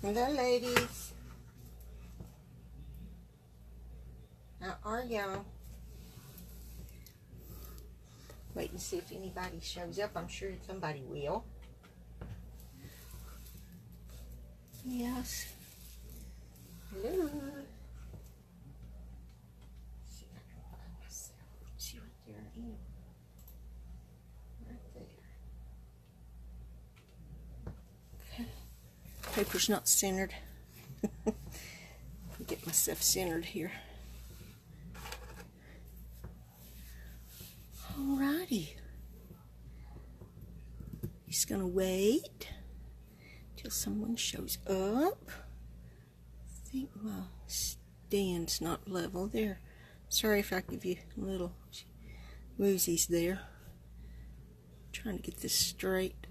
Hello, ladies. How are y'all? Wait and see if anybody shows up. I'm sure somebody will. Yes. Hello. See if I can find myself. See right there I am. Right there. Okay. Paper's not centered. Get myself centered here. Alrighty. He's gonna wait till someone shows up. I think my stand's not level there. Sorry if I give you little woozies there. Trying to get this straight.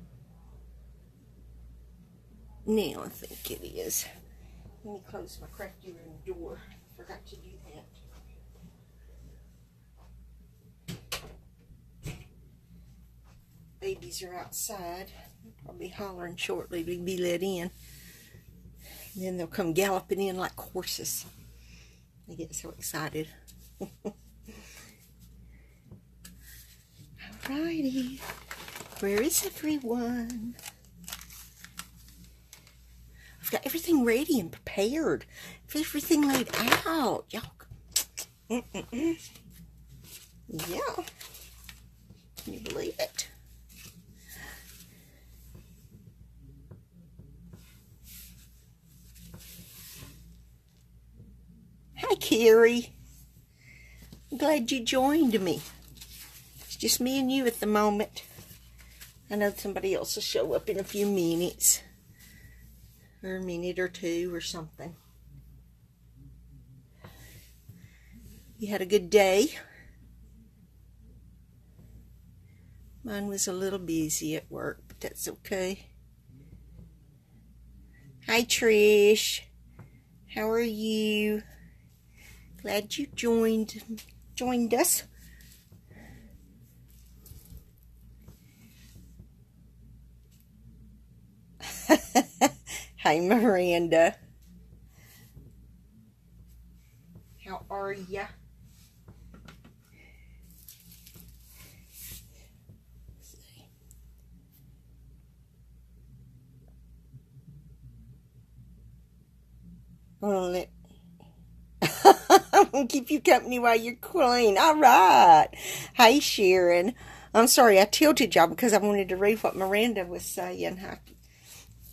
Now I think it is. Let me close my crafty room door. Forgot to do that. Babies are outside. I'll be hollering shortly to be let in. And then they'll come galloping in like horses. They get so excited. Alrighty. Where is everyone? I've got everything ready and prepared. Everything laid out. Y'all. Yeah. Can you believe it? Hi, Carrie. I'm glad you joined me. It's just me and you at the moment. I know somebody else will show up in a few minutes. Or a minute or two or something. You had a good day? Mine was a little busy at work, but that's okay. Hi, Trish. How are you? Glad you joined us. Hi, Miranda. How are ya? Well, I'm gonna keep you company while you're clean. All right. Hi, Sharon. I'm sorry I tilted y'all because I wanted to read what Miranda was saying.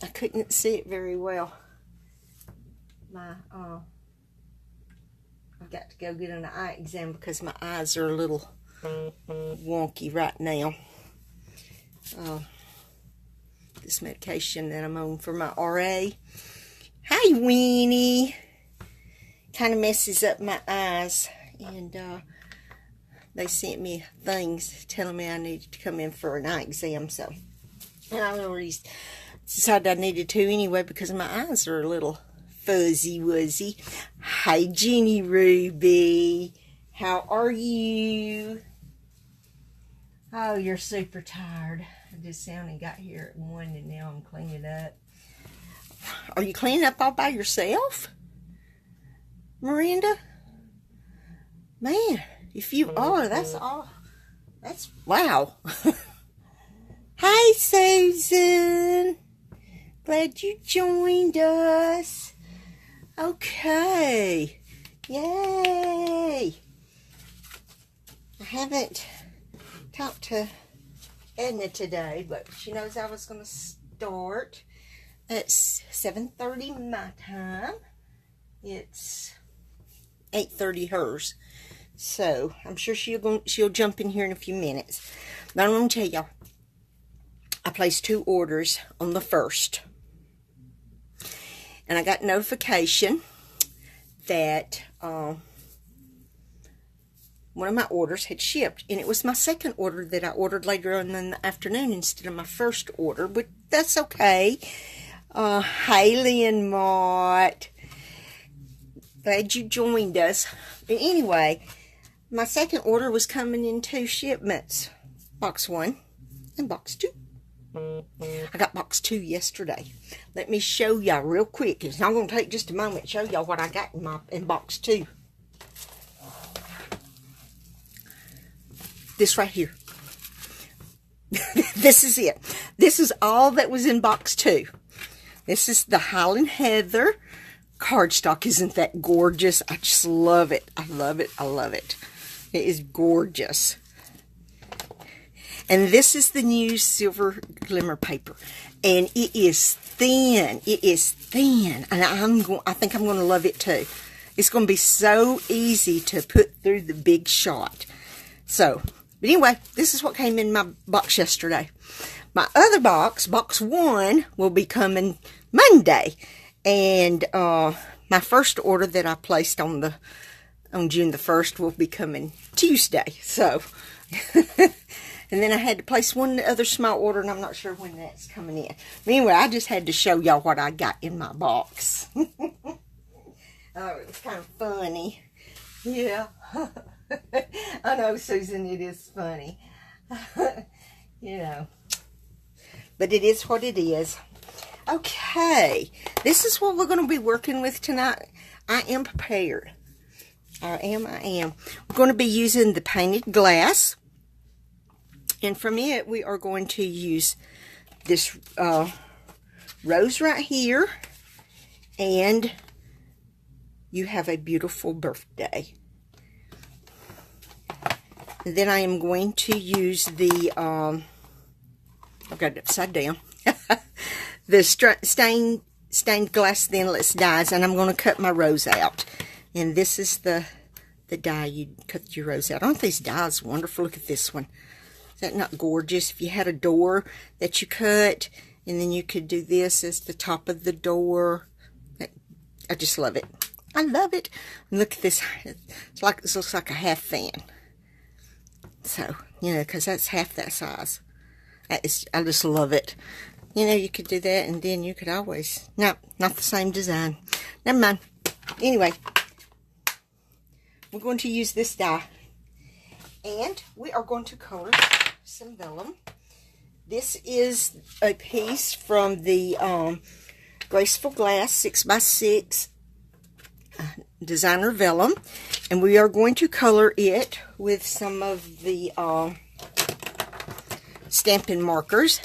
I couldn't see it very well. I've got to go get an eye exam because my eyes are a little wonky right now. This medication that I'm on for my RA. Hi, Weenie. Kind of messes up my eyes, and they sent me things telling me I needed to come in for an eye exam. So, and I already decided I needed to anyway because my eyes are a little fuzzy-wuzzy. Hi, Jenny Ruby. How are you? Oh, you're super tired. I just only got here at 1 and now I'm cleaning up. Are you cleaning up all by yourself, Miranda? Man, if you are, that's all. That's wow. Hi, Susan. Glad you joined us. Okay. Yay. I haven't talked to Edna today, but she knows I was going to start at 7:30 my time. It's 8:30 hers. So, I'm sure she'll jump in here in a few minutes. But I'm going to tell y'all, I placed 2 orders on the 1st. And I got notification that one of my orders had shipped. And it was my second order that I ordered later on in the afternoon instead of my first order. But that's okay. Haley and Mott. Glad you joined us. But anyway, my second order was coming in 2 shipments. Box 1 and box 2. I got box 2 yesterday. Let me show y'all real quick. It's not going to take just a moment to show y'all what I got in box 2. This right here. This is it. This is all that was in box 2. This is the Highland Heather cardstock. Isn't that gorgeous? I just love it. I love it. I love it. It is gorgeous. And this is the new silver glimmer paper. And it is thin. It is thin. And I think I'm going to love it too. It's going to be so easy to put through the big shot. So, but anyway, this is what came in my box yesterday. My other box, box 1, will be coming Monday. And my first order that I placed on June the 1st will be coming Tuesday. So, and then I had to place one other small order, and I'm not sure when that's coming in. But anyway, I just had to show y'all what I got in my box. Oh, it was kind of funny. Yeah. I know, Susan, it is funny. You know. But it is what it is. Okay. This is what we're going to be working with tonight. I am prepared. I am. We're going to be using the painted glass. And from it, we are going to use this rose right here. And you have a beautiful birthday. And then I am going to use the, I've got it upside down, the stained glass thinless dies, and I'm going to cut my rose out. And this is the die you cut your rose out. Aren't these dies wonderful? Look at this one. Is that not gorgeous? If you had a door that you cut, and then you could do this as the top of the door. I just love it. I love it. And look at this. It's like, this looks like a half fan. So, you know, because that's half that size. I just love it. You know, you could do that, and then you could always... No, not the same design. Never mind. Anyway, we're going to use this die. And we are going to color some vellum. This is a piece from the Graceful Glass 6x6 designer vellum, and we are going to color it with some of the Stampin' markers.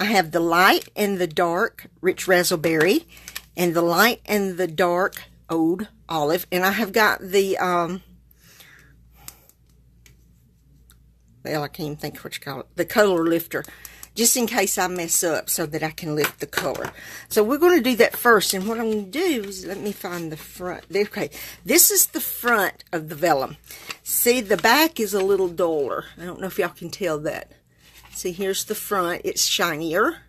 I have the light and the dark rich raspberry, and the light and the dark old olive, and I have got the well, I can't even think of what you call it, the color lifter, just in case I mess up, so that I can lift the color. So we're going to do that first, and what I'm going to do is, let me find the front. Okay, this is the front of the vellum. See, the back is a little duller. I don't know if y'all can tell that. See, here's the front. It's shinier,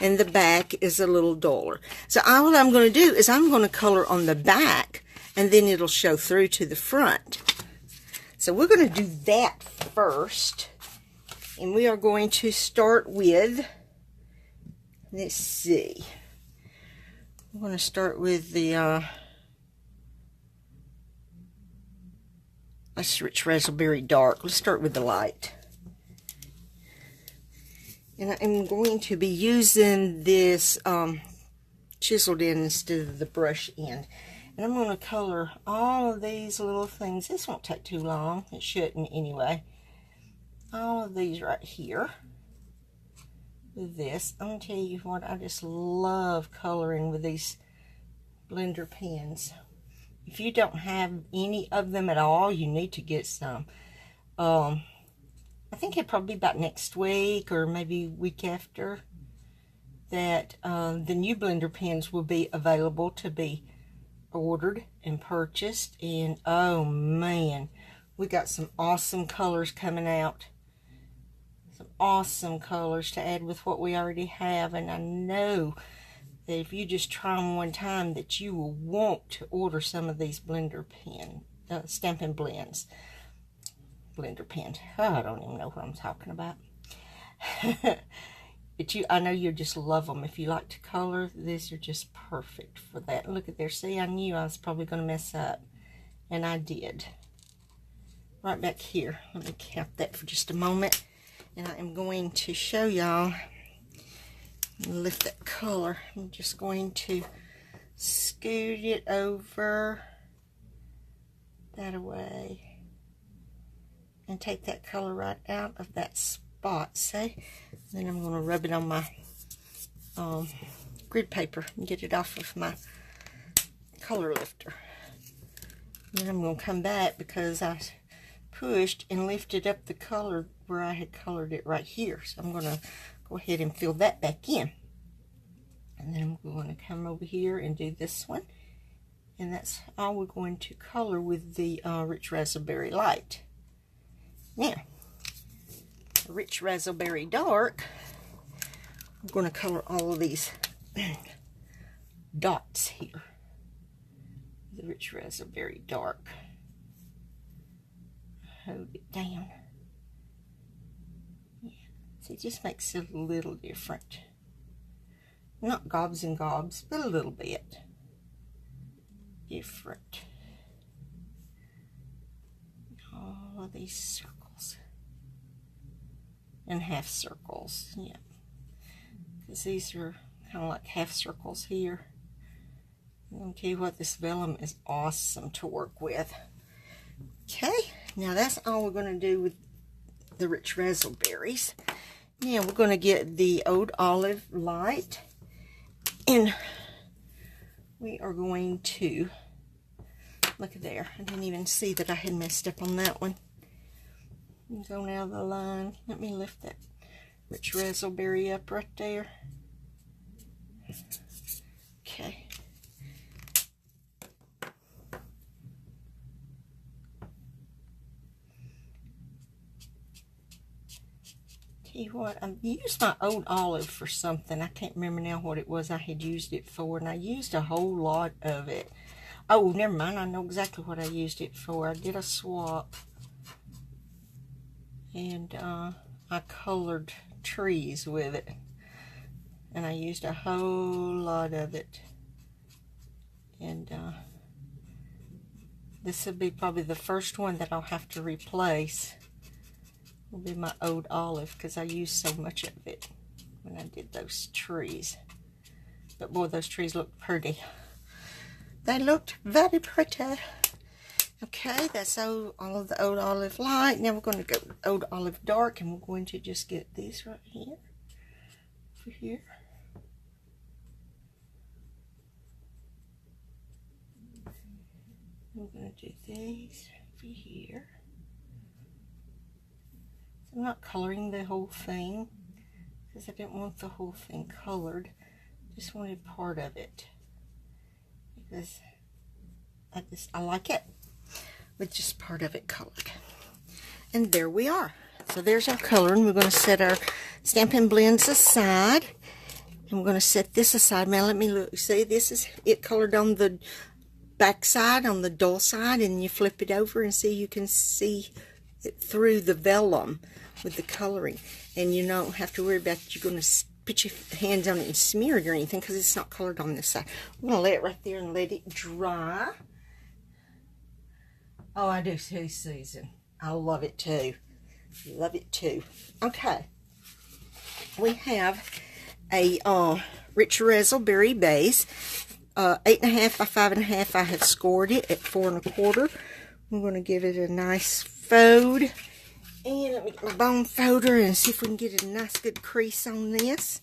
and the back is a little duller. So all I'm going to do is I'm going to color on the back, and then it'll show through to the front. So we're going to do that first. And we are going to start with, let's see, I'm going to start with the, that's rich raspberry dark. Let's start with the light. And I am going to be using this chiseled end instead of the brush end. And I'm going to color all of these little things. This won't take too long. It shouldn't anyway. All of these right here with this. I'm going to tell you what, I just love coloring with these blender pens. If you don't have any of them at all, you need to get some. I think it'll probably be about next week or maybe week after that the new blender pens will be available to be ordered and purchased. And oh man, we got some awesome colors coming out. Awesome colors to add with what we already have, and I know that if you just try them one time that you will want to order some of these blender pen Stampin' Blends blender pen. Oh, I don't even know what I'm talking about. But I know you just love them. If you like to color, these are just perfect for that. Look at there. See, I knew I was probably going to mess up, and I did. Right back here. Let me count that for just a moment. And I am going to show y'all Lift that color. I'm just going to scoot it over that away and take that color right out of that spot, see? Then I'm going to rub it on my grid paper and get it off of my color lifter. Then I'm going to come back because I pushed and lifted up the color where I had colored it right here. So I'm going to go ahead and fill that back in. And then I'm going to come over here and do this one. And that's all we're going to color with the Rich Raspberry Light. Now, Rich Raspberry Dark, I'm going to color all of these dots here. The Rich Raspberry Dark. Hold it down. Yeah. See, it just makes it a little different. Not gobs and gobs, but a little bit different. All of these circles. And half circles, yeah. Because these are kind of like half circles here. I'm going to tell you what, this vellum is awesome to work with. Okay, now that's all we're going to do with the Rich Raspberries. Now we're going to get the Old Olive Light, and we are going to, look at there, I didn't even see that I had messed up on that one. Going out of the line. Let me lift that Rich Raspberry up right there. Okay. Tell you what, I used my Old Olive for something. I can't remember now what it was I had used it for, and I used a whole lot of it. Oh, never mind. I know exactly what I used it for. I did a swap, and I colored trees with it, and I used a whole lot of it. And this will be probably the first one that I'll have to replace. Will be my Old Olive, because I used so much of it when I did those trees. But boy, those trees looked pretty. They looked very pretty. Okay, that's all of the Old Olive Light. Now we're going to go Old Olive Dark, and we're going to just get these right here. Over here. We're going to do these over here. I'm not coloring the whole thing because I didn't want the whole thing colored. Just wanted part of it because I like it with just part of it colored. And there we are. So there's our coloring. We're going to set our Stampin' Blends aside, and we're going to set this aside. Now let me look. See, this is it colored on the back side, on the dull side, and you flip it over and see, you can see it through the vellum with the coloring, and you don't have to worry about you're going to put your hands on it and smear it or anything because it's not colored on this side. I'm going to lay it right there and let it dry. Oh, I do too, Susan. I love it too. Love it too. Okay. We have a Rich Raspberry base. 8.5 by 5.5. I have scored it at 4 1/4. I'm going to give it a nice fold. And let me get my bone folder and see if we can get a nice good crease on this.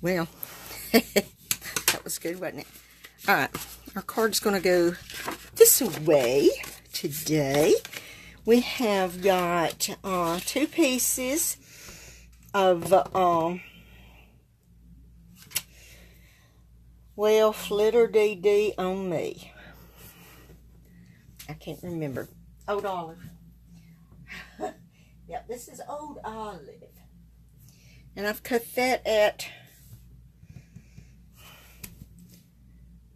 Well, that was good, wasn't it? Alright, our card's going to go this way today. We have got 2 pieces of, well, Flitter DD on me. I can't remember. Old Olive. Yep, this is Old Olive. And I've cut that at,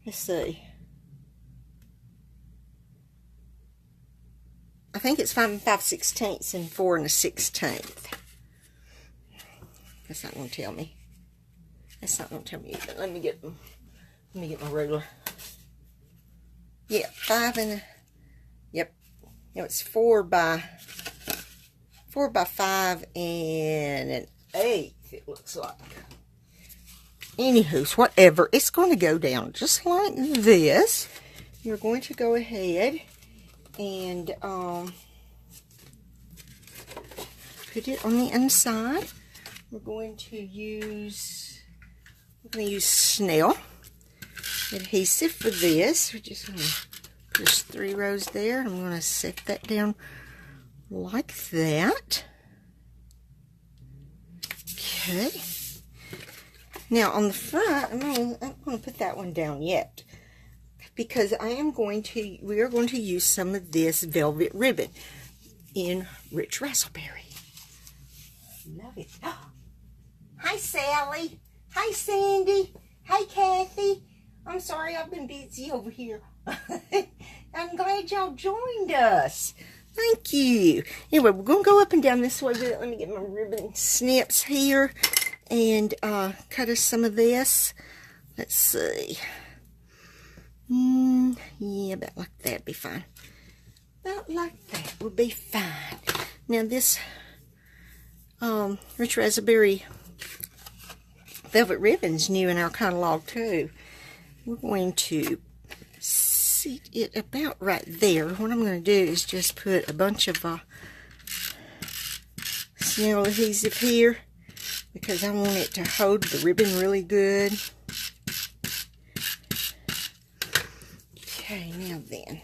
let's see, I think it's 5 5/16 and 4 1/16. That's not going to tell me. That's not going to tell me either. Let me get my ruler. Yeah, 5 and, yep. No, it's 4 by 5 and 8th, it looks like. Anywho, whatever, it's going to go down just like this. You're going to go ahead and put it on the inside. We're going to use Snell adhesive for this. We're just going to push 3 rows there. I'm going to set that down like that. Okay. Now on the front, I'm not going to put that one down yet, because we are going to use some of this velvet ribbon in Rich Razzleberry. Love it. Hi, Sally. Hi, Sandy. Hi, Kathy. I'm sorry I've been busy over here. I'm glad y'all joined us. Thank you. Anyway, we're going to go up and down this way with it. Let me get my ribbon snips here and cut us some of this. Let's see. Yeah, about like that would be fine. About like that will be fine. Now this Rich Razzleberry velvet ribbon's new in our catalog too. We're going to set it about right there. What I'm going to do is just put a bunch of Snell adhesive here, because I want it to hold the ribbon really good. Okay, now then.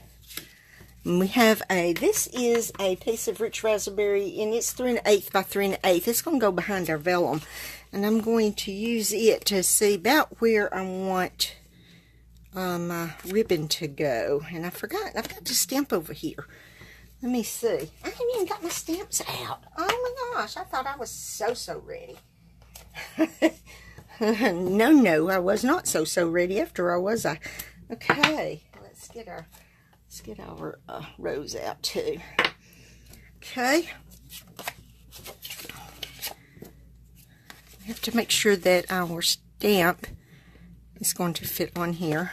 We have this is a piece of Rich Razzleberry, and it's 3 1/8 by 3 1/8. It's going to go behind our vellum, and I'm going to use it to see about where I want my ribbon to go. And I forgot, I've got the stamp over here. Let me see. I haven't even got my stamps out. Oh my gosh, I thought I was so ready. No, I was not so ready after all, was I? Okay, let's get our rows out too. Okay. We have to make sure that our stamp is going to fit on here.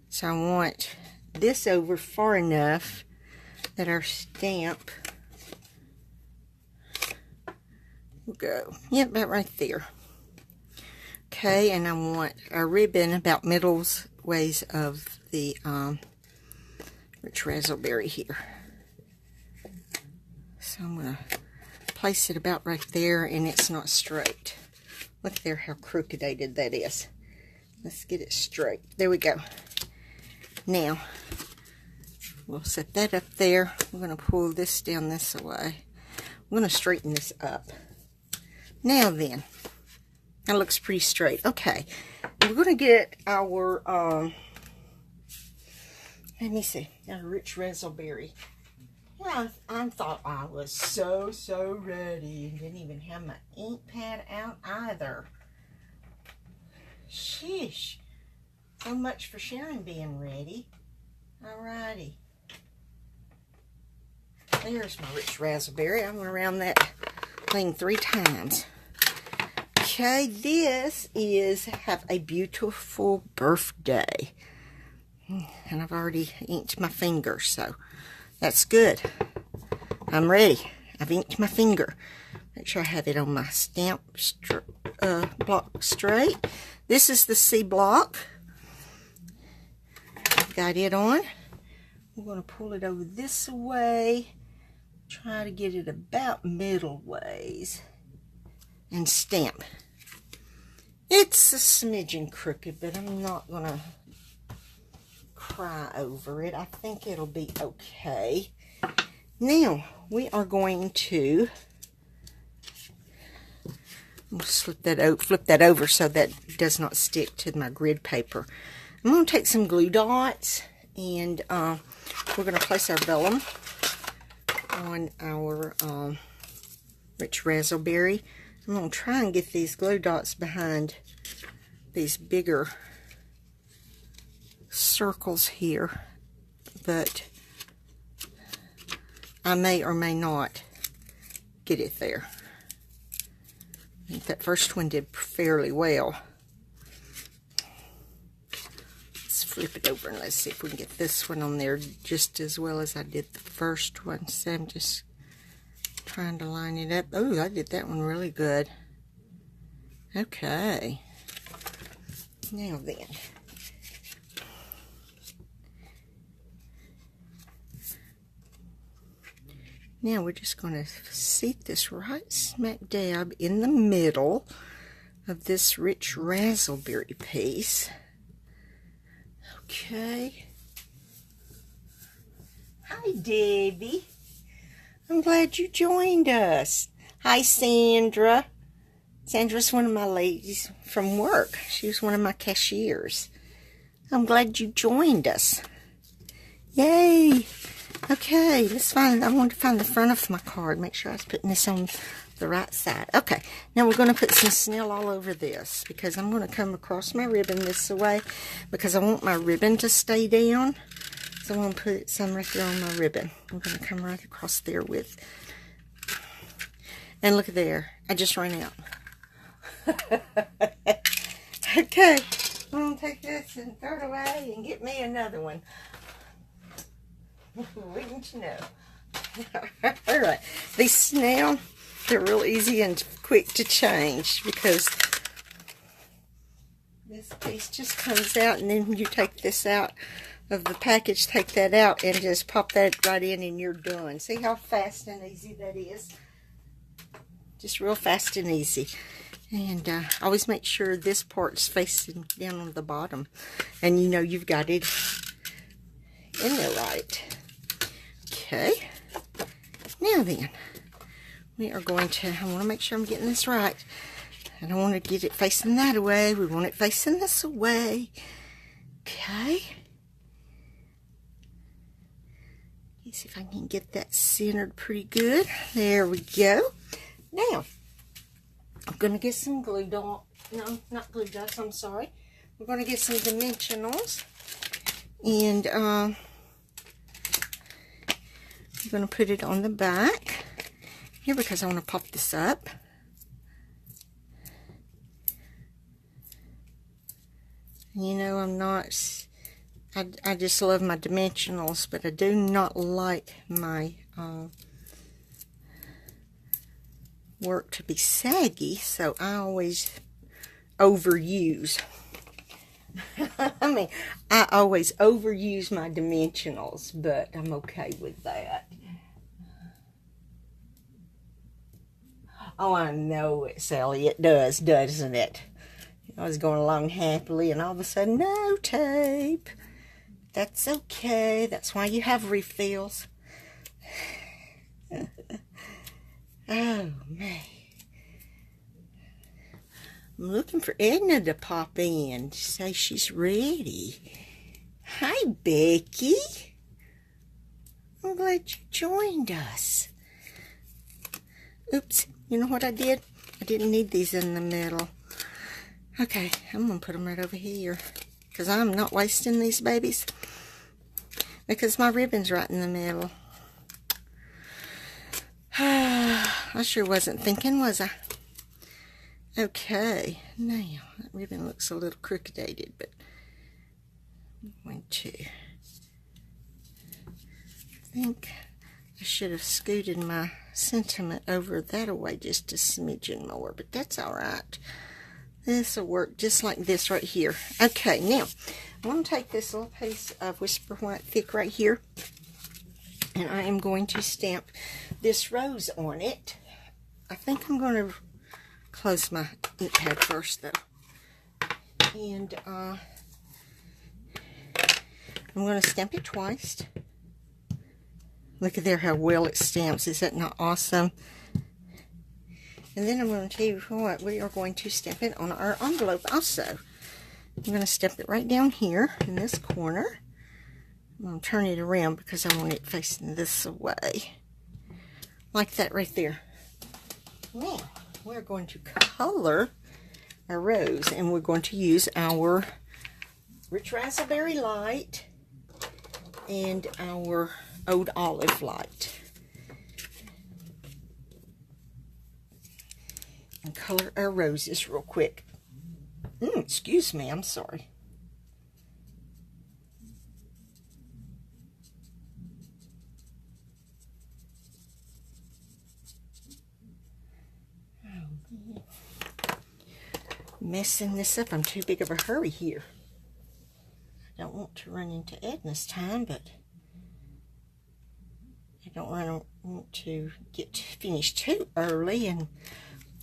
So I want this over far enough that our stamp will go. Yep, about right there. Okay, and I want our ribbon about middle ways of the Rich Razzleberry here. So I'm going to place it about right there, and it's not straight. Look there how crooked that is. Let's get it straight. There we go. Now, we'll set that up there. We're going to pull this down this way. I'm going to straighten this up. Now then, that looks pretty straight. Okay, we're going to get our, let me see, our Rich Razzleberry. Well, I thought I was so ready, and didn't even have my ink pad out either. Sheesh. So much for Sharon being ready. Alrighty. There's my Rich Razzleberry. I went around that thing 3 times. Okay, this is Have a Beautiful Birthday. And I've already inked my finger, so that's good. I'm ready. I've inked my finger. Make sure I have it on my stamp block straight. This is the C block. I've got it on. I'm going to pull it over this way. Try to get it about middle ways. And stamp. It's a smidgen crooked, but I'm not going to cry over it. I think it'll be okay. Now, we are going to flip that over so that it does not stick to my grid paper. I'm going to take some glue dots, and we're going to place our vellum on our Rich Razzleberry. I'm going to try and get these glue dots behind these bigger circles here, but I may or may not get it there. I think that first one did fairly well. Let's flip it over and let's see if we can get this one on there just as well as I did the first one. So I'm just trying to line it up. Oh, I did that one really good. Okay. Now then. Now we're just going to seat this right smack dab in the middle of this rich raspberry piece. Okay. Hi, Debbie. I'm glad you joined us. Hi, Sandra. Sandra's one of my ladies from work. She was one of my cashiers. I'm glad you joined us. Yay. Okay, let's find, I want to find the front of my card. Make sure I was putting this on the right side. Okay, now we're going to put some snail all over this because I'm going to come across my ribbon this way because I want my ribbon to stay down. So I'm going to put some right there on my ribbon. I'm going to come right across there with, and look at there, I just ran out. Okay, I'm going to take this and throw it away and get me another one. Wouldn't you know? Alright, these snail, they're real easy and quick to change because this piece just comes out and then you take this out of the package, take that out and just pop that right in and you're done. See how fast and easy that is? Just real fast and easy. And always make sure this part's facing down on the bottom and you know you've got it in there right. Okay, now then, we are going to, I want to make sure I'm getting this right. I don't want to get it facing that way. We want it facing this way. Okay. Let's see if I can get that centered pretty good. There we go. Now, I'm going to get some glue dot. No, not glue dots, I'm sorry. We're going to get some dimensionals. And, I'm going to put it on the back here because I want to pop this up. You know, I'm not, I just love my dimensionals, but I do not like my work to be saggy, so I always overuse. I mean, I always overuse my dimensionals, but I'm okay with that. Oh, I know it, Sally. It does, doesn't it? I was going along happily, and all of a sudden, no tape. That's okay. That's why you have refills. Oh, man. I'm looking for Edna to pop in to say she's ready. Hi, Becky. I'm glad you joined us. Oops, you know what I did? I didn't need these in the middle. Okay, I'm going to put them right over here because I'm not wasting these babies because my ribbon's right in the middle. I sure wasn't thinking, was I? Okay, now that ribbon looks a little crooked, but I'm going to, I think I should have scooted my sentiment over that away just a smidgen more, but that's all right. This will work just like this right here. Okay, now I'm going to take this little piece of Whisper White Thick right here, and I am going to stamp this rose on it. I think I'm going to close my ink pad first, though. And I'm going to stamp it twice. Look at there how well it stamps. Is that not awesome? And then I'm going to tell you what, we are going to stamp it on our envelope also. I'm going to stamp it right down here in this corner. I'm going to turn it around because I want it facing this way. Like that right there. Now, we're going to color our rose, and we're going to use our Rich Raspberry Light and our Old Olive Light. And color our roses real quick. Excuse me, I'm sorry. messing this up. I'm too big of a hurry here. I don't want to run into Edna's time, but I don't want to get finished too early, and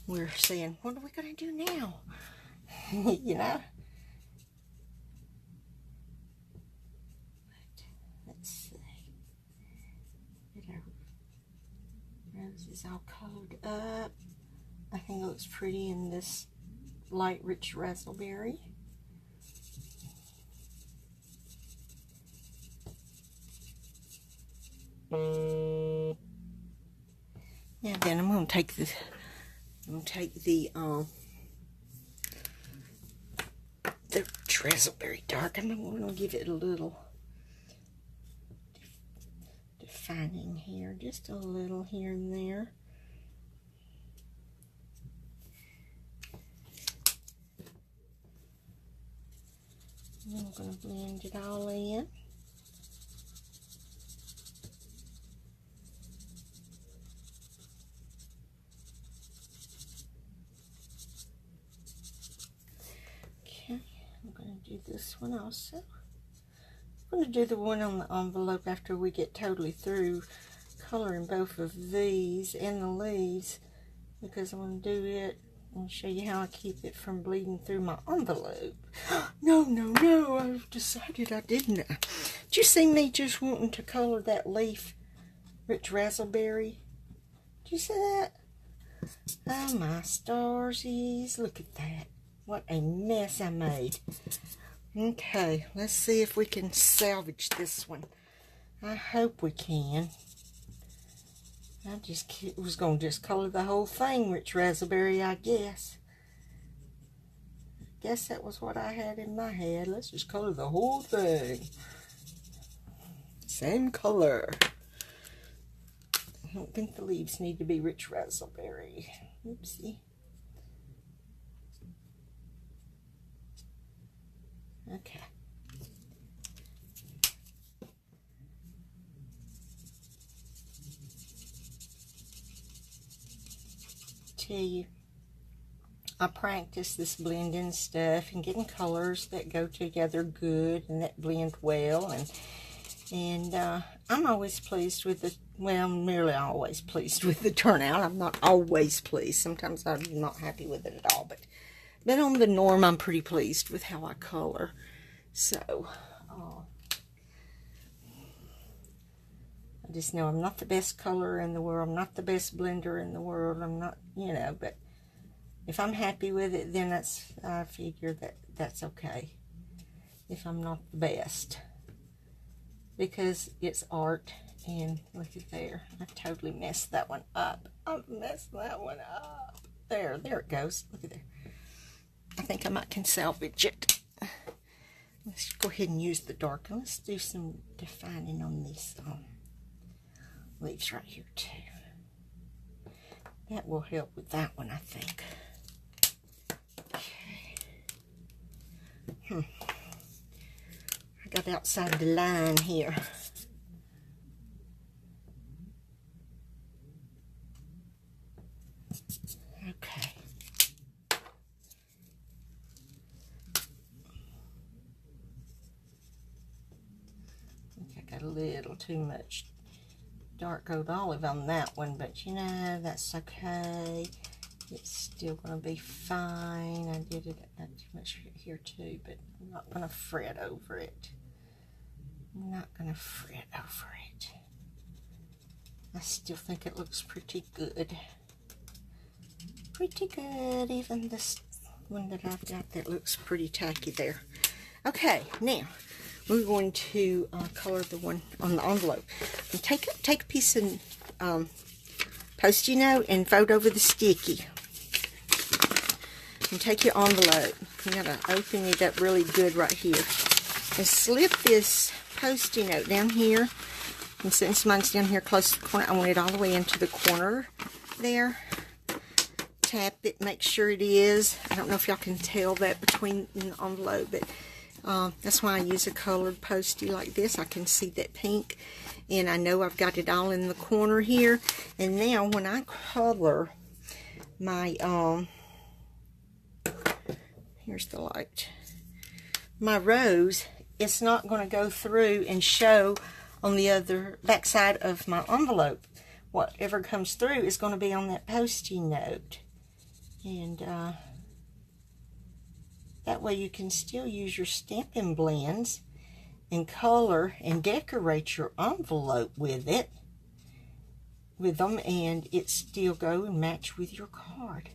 we're saying, what are we going to do now? You know? But let's see. Get our roses all colored up. I think it looks pretty in this light rich raspberry. Now then, I'm going to take the raspberry dark. I'm going to give it a little defining here, just a little here and there. And I'm going to blend it all in. This one also. I'm going to do the one on the envelope after we get totally through coloring both of these and the leaves, because I want to do it and show you how I keep it from bleeding through my envelope. No, I've decided I didn't. Did you see me just wanting to color that leaf rich raspberry? Did you see that? Oh my starsies, look at that. What a mess I made. Okay, let's see if we can salvage this one. I hope we can. I was going to just color the whole thing rich raspberry, I guess. I guess that was what I had in my head. Let's just color the whole thing. Same color. I don't think the leaves need to be rich raspberry. Oopsie. Okay. Tell you, I practice this blending stuff and getting colors that go together good and that blend well, and I'm always pleased with the, well, I'm nearly always pleased with the turnout. I'm not always pleased. Sometimes I'm not happy with it at all, but on the norm, I'm pretty pleased with how I color. So, I just know I'm not the best colorer in the world. I'm not the best blender in the world. I'm not, you know, but if I'm happy with it, then I figure that's okay. If I'm not the best. Because it's art, and look at there. I totally messed that one up. I messed that one up. There it goes. Look at there. I think I can salvage it. Let's go ahead and use the dark. Let's do some defining on these leaves right here too. That will help with that one, I think. Okay. I got outside the line here. Okay. A little too much dark gold olive on that one, but you know, that's okay. It's still going to be fine. I did it not too much here too, but I'm not going to fret over it. I'm not going to fret over it. I still think it looks pretty good. Pretty good. Even this one that I've got that looks pretty tacky there. Okay, now we're going to color the one on the envelope. And take a piece of Post-it note and fold over the sticky. And take your envelope. You gotta open it up really good right here. And slip this Post-it note down here. And since mine's down here close to the corner, I want it all the way into the corner there. Tap it, make sure it is. I don't know if y'all can tell that between the envelope, but that's why I use a colored Post-it like this. I can see that pink, and I know I've got it all in the corner here. And now when I color my Here's the light. My rose, it's not going to go through and show on the other back side of my envelope. Whatever comes through is going to be on that Post-it note. And that way you can still use your Stampin' Blends and color and decorate your envelope with them, and it still go and match with your card.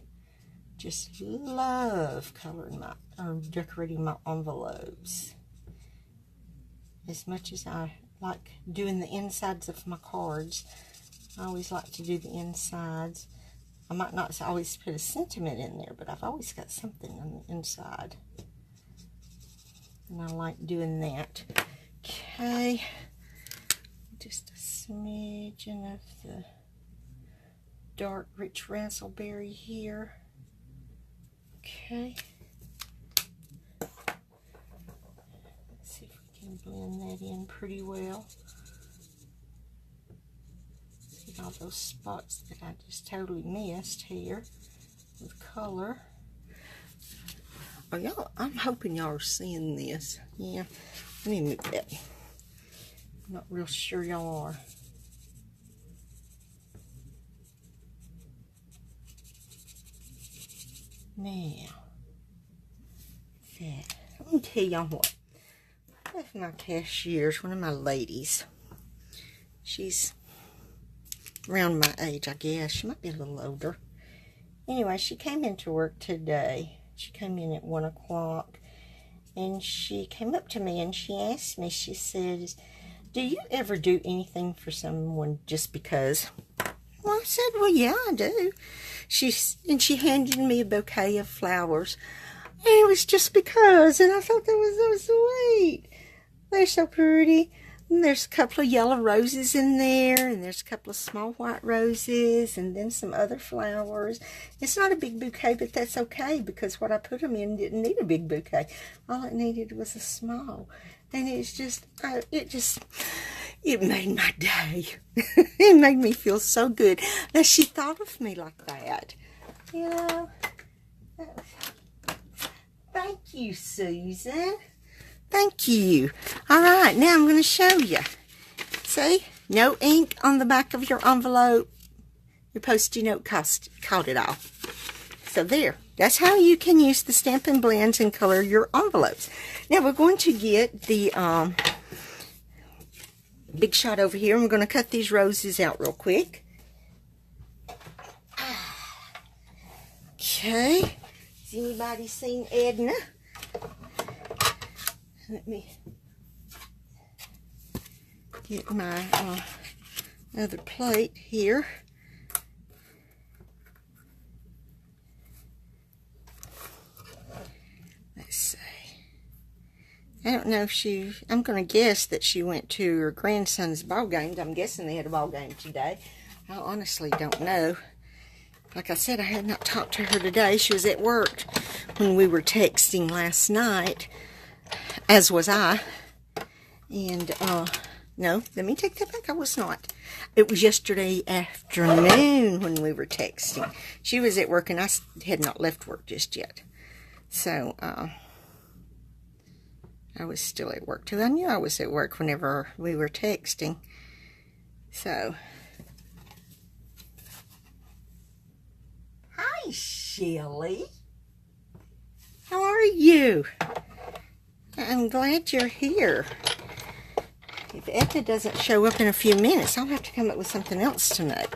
Just love coloring decorating my envelopes. As much as I like doing the insides of my cards, I always like to do the insides. I might not always put a sentiment in there, but I've always got something on the inside. And I like doing that. Okay. Just a smidgen of the dark rich raspberry here. Okay. Let's see if we can blend that in pretty well. See all those spots that I just totally missed here with color. Oh, y'all, I'm hoping y'all are seeing this. Yeah, let me move that. I'm not real sure y'all are. Now, that. Let me tell y'all what. One of my cashiers, one of my ladies, she's around my age, I guess. She might be a little older. Anyway, she came into work today. She came in at 1 o'clock, and she came up to me and she asked me, she says, do you ever do anything for someone just because? Well, I said, well, yeah, I do. She handed me a bouquet of flowers, and it was just because, and I thought that was so sweet. They're so pretty. And there's a couple of yellow roses in there, and there's a couple of small white roses, and then some other flowers. It's not a big bouquet, but that's okay, because what I put them in didn't need a big bouquet. All it needed was a small. And it's just, it made my day. It made me feel so good that she thought of me like that. You know, thank you, Susan. Thank you. All right, now I'm going to show you. See? No ink on the back of your envelope. Your Post-it note caught it all. So there. That's how you can use the Stampin' Blends and color your envelopes. Now we're going to get the Big Shot over here, and we're going to cut these roses out real quick. Okay. Has anybody seen Edna? Let me get my other plate here. Let's see. I don't know if I'm going to guess that she went to her grandson's ball game. I'm guessing they had a ball game today. I honestly don't know. Like I said, I had not talked to her today. She was at work when we were texting last night, as was I. And, no, let me take that back. I was not. It was yesterday afternoon when we were texting. She was at work, and I had not left work just yet. So, I was still at work, too. I knew I was at work whenever we were texting. So, hi, Shelly. How are you? I'm glad you're here. If Edna doesn't show up in a few minutes, I'll have to come up with something else to make.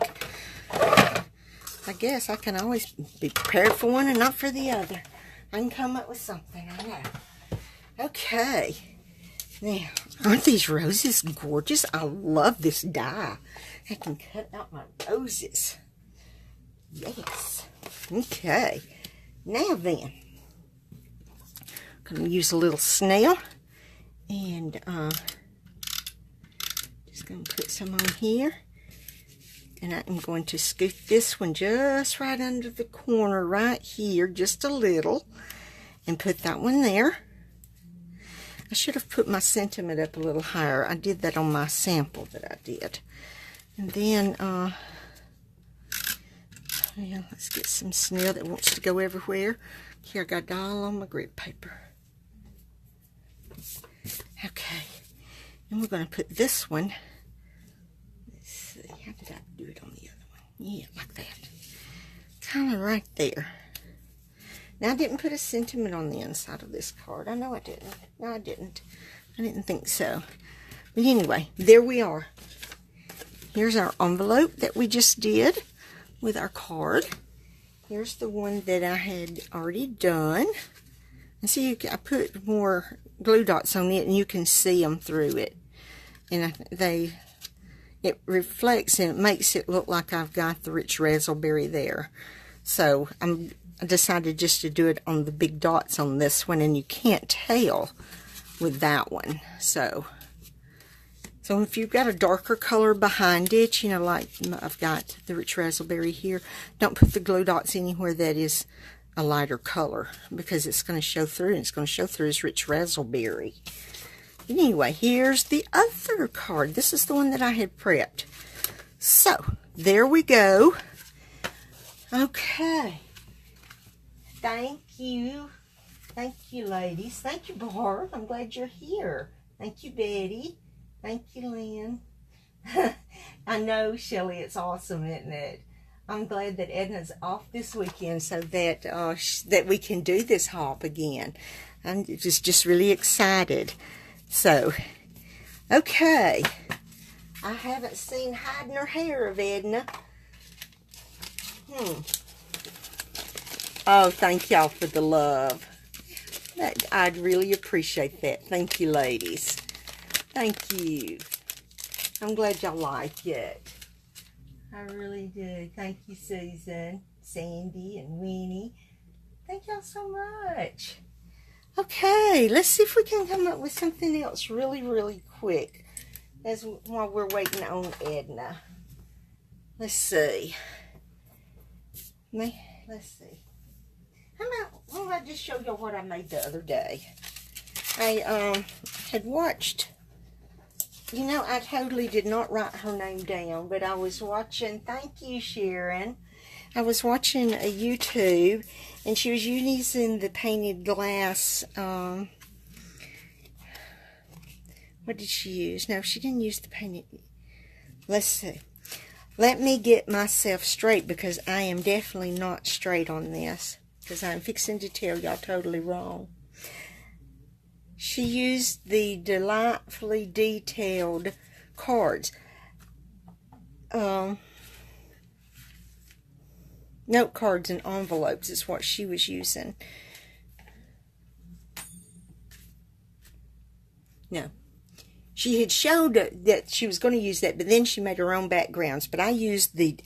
I guess I can always be prepared for one and not for the other. I can come up with something, I know. Okay. Now, aren't these roses gorgeous? I love this die. I can cut out my roses. Yes. Okay. Now then, I'm going to use a little snail, and just going to put some on here, and I am going to scoop this one just right under the corner right here, just a little, and put that one there. I should have put my sentiment up a little higher. I did that on my sample that I did. And then, yeah, let's get some snail that wants to go everywhere. Here, I got it all on my grid paper. Okay. And we're going to put this one. Let's see. How did I do it on the other one? Yeah, like that. Kind of right there. Now, I didn't put a sentiment on the inside of this card. I know I didn't. No, I didn't. I didn't think so. But anyway, there we are. Here's our envelope that we just did with our card. Here's the one that I had already done. And see, I put more glue dots on it, and you can see them through it. And it reflects, and it makes it look like I've got the rich raspberry there. So I decided just to do it on the big dots on this one, and you can't tell with that one. So if you've got a darker color behind it, you know, like I've got the rich raspberry here, don't put the glue dots anywhere that is a lighter color, because it's going to show through, and it's going to show through as rich raspberry. But anyway, here's the other card. This is the one that I had prepped. So there we go. Okay. Thank you, ladies. Thank you, Barb. I'm glad you're here. Thank you, Betty. Thank you, Lynn. I know, Shelly, it's awesome, isn't it? I'm glad that Edna's off this weekend so that that we can do this hop again. I'm just really excited. So, okay. I haven't seen hiding her hair of Edna. Oh, thank y'all for the love. I'd really appreciate that. Thank you, ladies. Thank you. I'm glad y'all like it. I really do. Thank you, Susan, Sandy, and Winnie. Thank y'all so much. Okay, let's see if we can come up with something else really, really quick while we're waiting on Edna. Let's see. Let's see. How about I just show y'all what I made the other day? I had watched, you know, I totally did not write her name down, but I was watching, thank you, Sharon. I was watching a YouTube, and she was using the painted glass, what did she use? No, she didn't use the painted, let's see. Let me get myself straight, because I am definitely not straight on this, because I'm fixing to tell y'all totally wrong. She used the delightfully detailed cards. Note cards and envelopes is what she was using. No. She had showed that she was going to use that, but then she made her own backgrounds. But I used the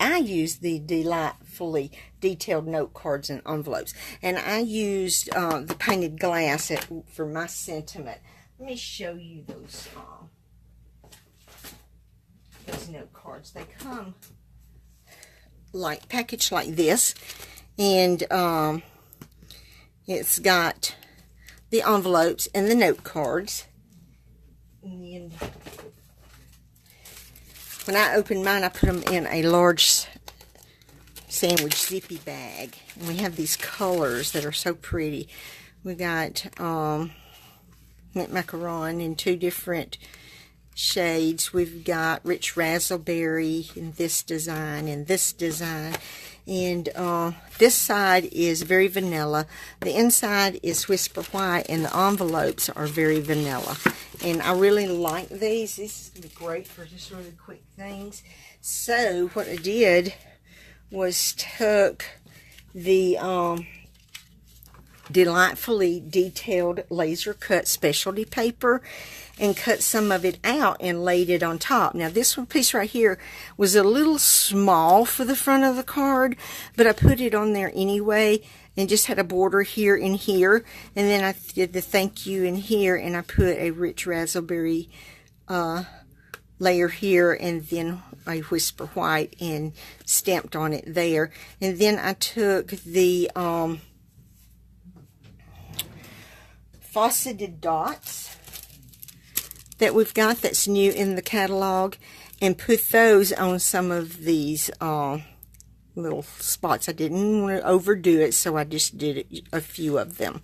delightfully detailed note cards and envelopes, and I used the painted glass for my sentiment. Let me show you those note cards. They come like packaged like this, and it's got the envelopes and the note cards. And then when I opened mine, I put them in a large sandwich zippy bag. And we have these colors that are so pretty. We got macaron in 2 different shades. We've got rich raspberry in this design and this design. And this side is very vanilla. The inside is whisper white, and the envelopes are very vanilla. And I really like these. This is going to be great for just really quick things. So what I did was took the delightfully detailed laser cut specialty paper and cut some of it out and laid it on top. Now this one piece right here was a little small for the front of the card, but I put it on there anyway and just had a border here and here, and then I did the thank you in here, and I put a rich raspberry layer here, and then a whisper white and stamped on it there. And then I took the faceted dots that we've got that's new in the catalog, and put those on some of these little spots. I didn't want to overdo it, so I just did a few of them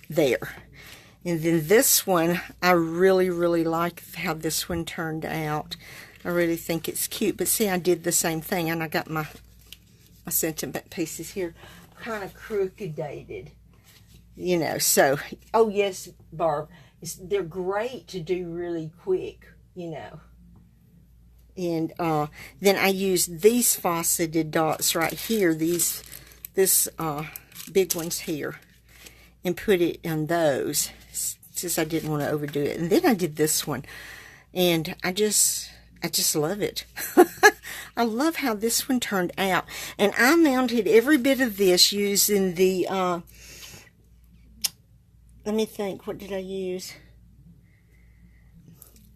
there. And then this one, I really, really like how this one turned out. I really think it's cute. But see, I did the same thing, and I got my sentiment pieces here kind of crooked-dated. You know, so, oh yes, Barb, they're great to do really quick, you know. And then I used these faceted dots right here, this big ones here, and put it on those, since I didn't want to overdo it. And then I did this one, and I just love it. I love how this one turned out. And I mounted every bit of this using the, let me think, what did I use?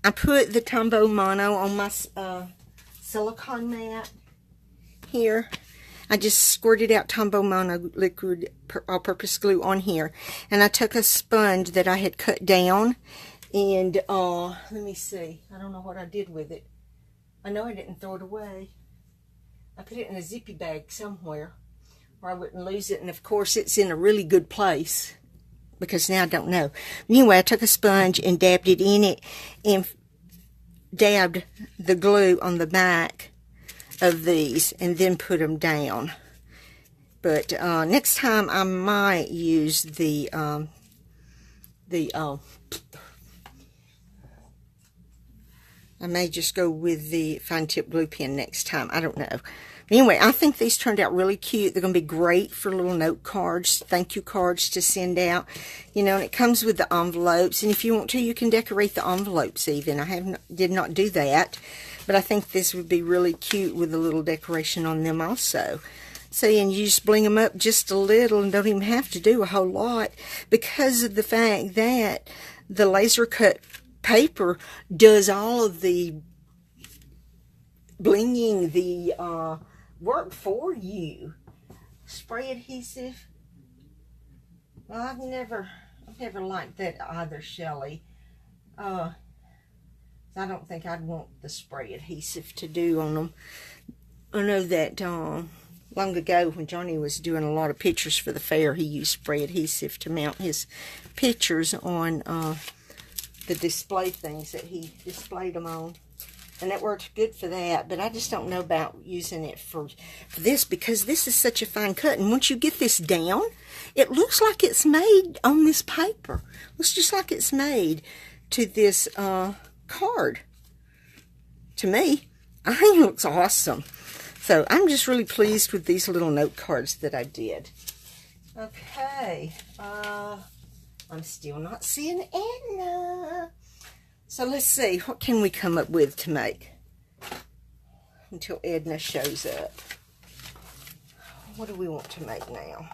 I put the Tombow Mono on my silicone mat here. I just squirted out Tombow Mono liquid all-purpose glue on here. And I took a sponge that I had cut down. And, let me see. I don't know what I did with it. I know I didn't throw it away. I put it in a zippy bag somewhere where I wouldn't lose it. And, of course, it's in a really good place, because now I don't know. Anyway, I took a sponge and dabbed it in it and dabbed the glue on the back of these and then put them down. But next time I might use the I may just go with the fine tip glue pen next time. I don't know. Anyway, I think these turned out really cute. They're going to be great for little note cards, thank you cards to send out. You know, and it comes with the envelopes. And if you want to, you can decorate the envelopes even. I did not do that. But I think this would be really cute with a little decoration on them also. See, and you just bling them up just a little and don't even have to do a whole lot, because of the fact that the laser cut paper does all of the blinging, the work for you. Spray adhesive. Well, I've never liked that either, Shelley. I don't think I'd want the spray adhesive to do on them. I know that long ago when Johnny was doing a lot of pictures for the fair, he used spray adhesive to mount his pictures on the display things that he displayed them on. And that worked good for that, but I just don't know about using it for this, because this is such a fine cut. And once you get this down, it looks like it's made on this paper. Looks just like it's made to this card. To me, I think it looks awesome. So I'm just really pleased with these little note cards that I did. Okay, I'm still not seeing Edna. So let's see, what can we come up with to make until Edna shows up? What do we want to make now?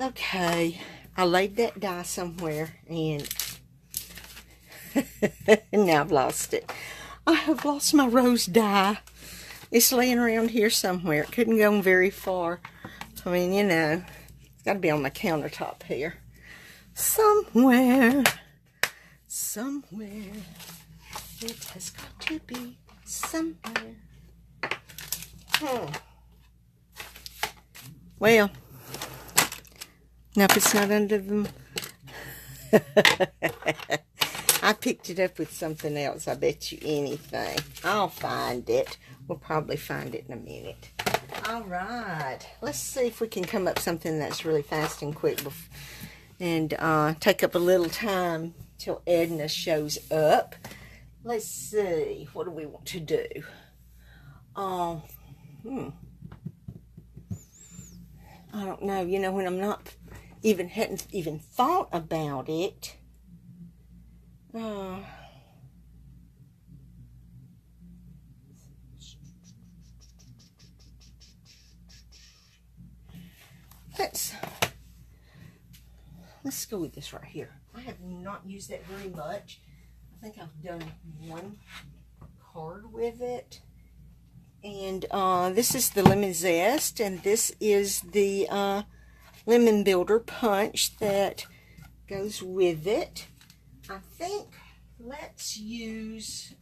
Okay, I laid that die somewhere, and now I've lost it. I have lost my rose die. It's laying around here somewhere. It couldn't go very far. I mean, you know, it's got to be on my countertop here. Somewhere it has got to be somewhere. Well, now if it's not under them, I picked it up with something else. I bet you anything. I'll find it. We'll probably find it in a minute. All right, let's see if we can come up with something that's really fast and quick and take up a little time till Edna shows up. Let's see, what do we want to do? I don't know. You know, when I'm not hadn't even thought about it. Let's go with this right here. I have not used that very much. I think I've done one card with it. And this is the lemon zest, and this is the lemon builder punch that goes with it. I think let's use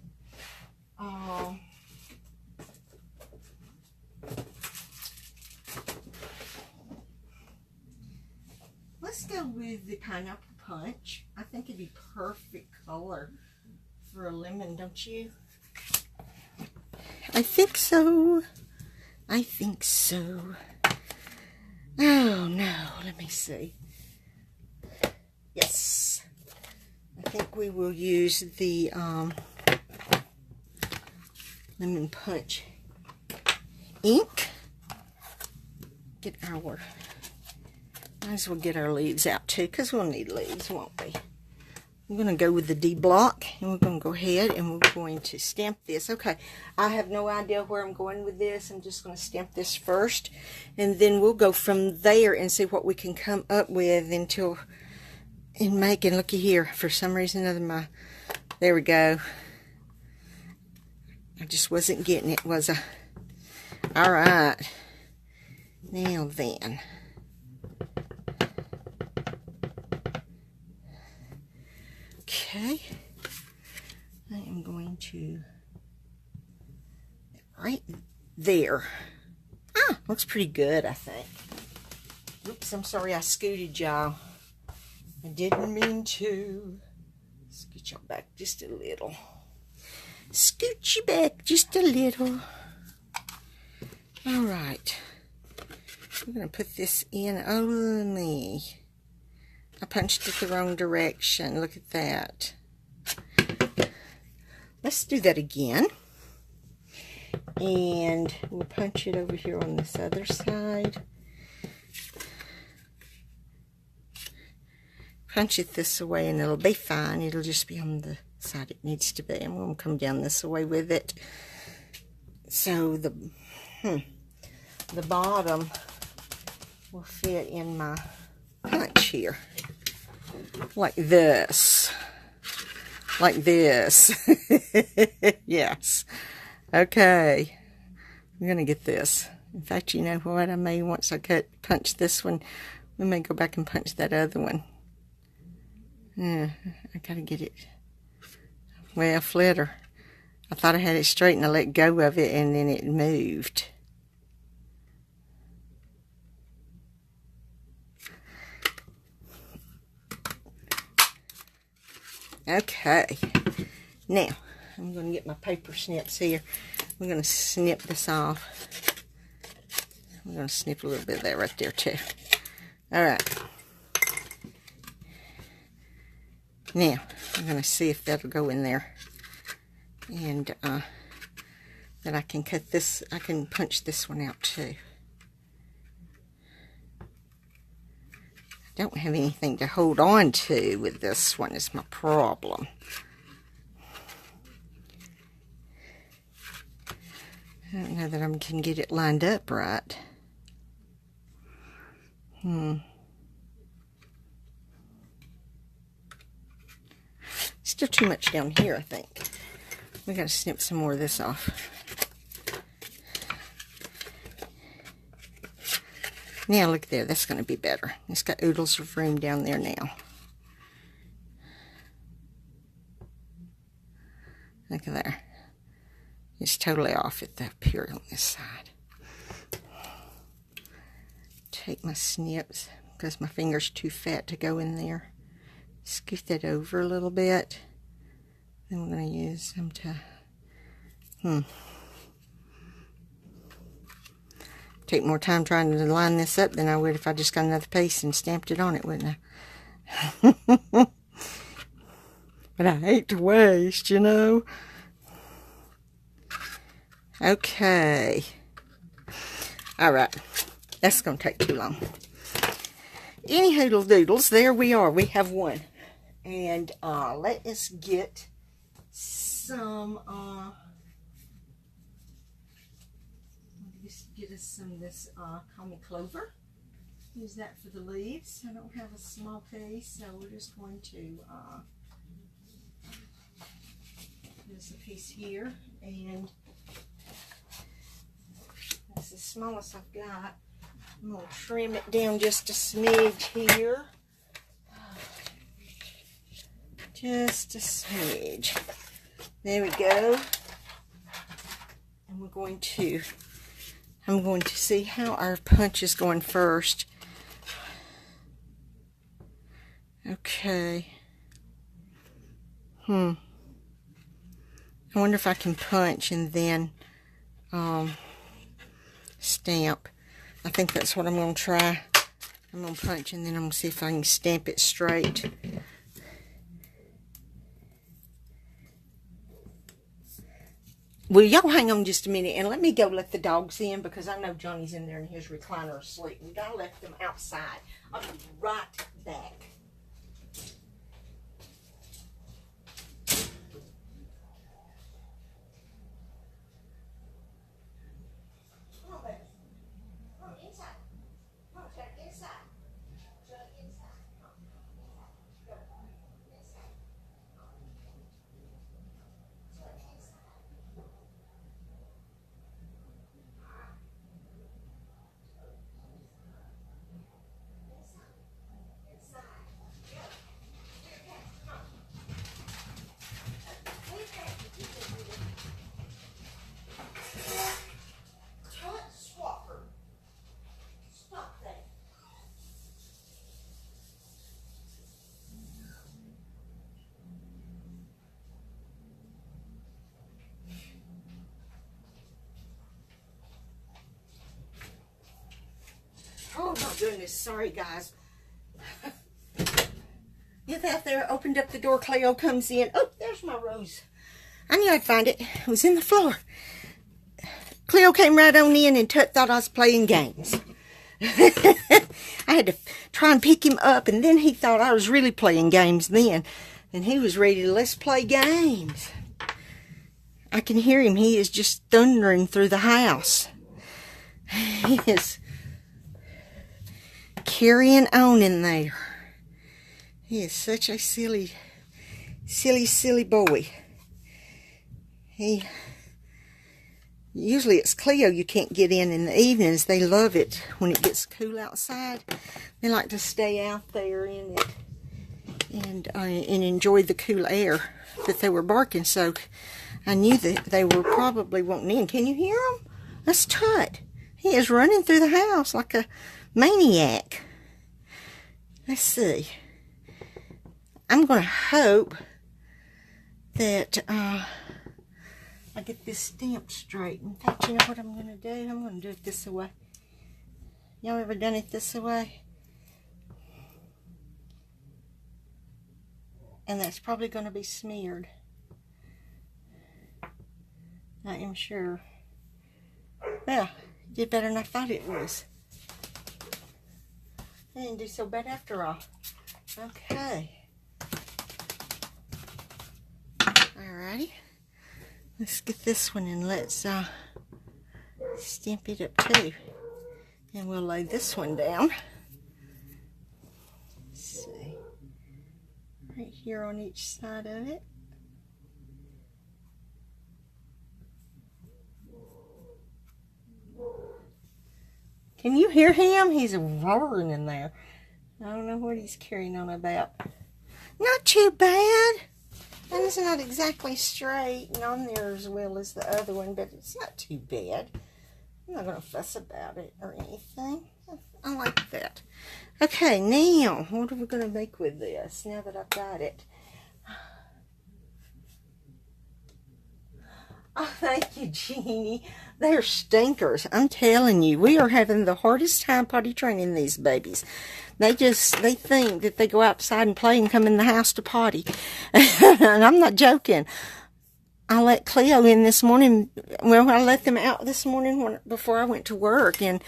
let's go with the pineapple punch. I think it'd be perfect color for a lemon, don't you? I think so. I think so. Oh no, let me see. Yes. I think we will use the lemon punch ink. Get our, might as well get our leaves out too, because we'll need leaves, won't we? I'm going to go with the D block, and we're going to go ahead and we're going to stamp this. Okay, I have no idea where I'm going with this. I'm just going to stamp this first, and then we'll go from there and see what we can come up with until in making. Looky here, for some reason or other, there we go. I just wasn't getting it, was I? All right. Now then. Okay. I am going to, right there. Ah, looks pretty good, I think. Oops, I'm sorry I scooted y'all. I didn't mean to. Scoot y'all back just a little. Scoot you back just a little. All right. I'm going to put this in only. I punched it the wrong direction. Look at that. Let's do that again. And we'll punch it over here on this other side. Punch it this way and it'll be fine. It'll just be on the side it needs to be. I'm going to come down this way with it. So the bottom will fit in my punch here. Like this. Like this. Yes. Okay. I'm going to get this. In fact, you know what? I may, once I punch this one, we may go back and punch that other one. Yeah, I got to get it. Well, flitter. I thought I had it straight and I let go of it and then it moved. Okay, now I'm going to get my paper snips here. We're going to snip this off. I'm going to snip a little bit of that right there too. All right. Now, I'm going to see if that'll go in there. And then I can cut this, I can punch this one out too. Don't have anything to hold on to with this one is my problem. I don't know that I can get it lined up right. Still too much down here, I think. We gotta snip some more of this off. Now look there, that's going to be better. It's got oodles of room down there now. Look at there. It's totally off at the here on this side. Take my snips, because my finger's too fat to go in there. Scoot that over a little bit. Then we're going to use them to... Take more time trying to line this up than I would if I just got another piece and stamped it on it, wouldn't I? But I hate to waste, you know. Okay. All right. That's going to take too long. Any hoodle doodles, there we are. We have one. And let us get some... get us some of this common clover. Use that for the leaves. I don't have a small piece, so we're just going to there's a piece here, and that's the smallest I've got. I'm going to trim it down just a smidge here. Just a smidge. There we go. And we're going to I'm going to see how our punch is going first. Okay. I wonder if I can punch and then stamp. I think that's what I'm going to try. I'm going to punch and then I'm going to see if I can stamp it straight. Well, y'all hang on just a minute and let me go let the dogs in, because I know Johnny's in there in his recliner asleep. We gotta let them outside. I'll be right back. Come on, baby. Come on, inside. Come on, check inside. Check inside. Come on, inside. Go. Inside. Check inside. Oh my goodness, sorry guys. Get out there, opened up the door, Cleo comes in. Oh, there's my rose. I knew I'd find it. It was in the floor. Cleo came right on in and Tut thought I was playing games. I had to try and pick him up, and then he thought I was really playing games then. And he was ready to let's play games. I can hear him. He is just thundering through the house. He is carrying on in there. He is such a silly, silly boy. Usually it's Cleo you can't get in the evenings. They love it when it gets cool outside. They like to stay out there in it and enjoy the cool air. But they were barking, so I knew that they were probably wanting in. Can you hear them? That's Tut. He is running through the house like a maniac. Let's see. I'm going to hope that I get this stamped straight. In fact, you know what I'm going to do? I'm going to do it this way. Y'all ever done it this way? And that's probably going to be smeared. I am sure. Well, did better than I thought it was. I didn't do so bad after all. Okay. Alrighty. Let's get this one and let's stamp it up too. And we'll lay this one down. Let's see. Right here on each side of it. Can you hear him? He's roaring in there. I don't know what he's carrying on about. Not too bad. And it's not exactly straight and on there as well as the other one, but it's not too bad. I'm not going to fuss about it or anything. I like that. Okay, now, what are we going to make with this now that I've got it? Oh, thank you, Jeannie. They're stinkers. I'm telling you, we are having the hardest time potty training these babies. They think that they go outside and play and come in the house to potty. And I'm not joking. I let Cleo in this morning. Well, I let them out this morning before I went to work and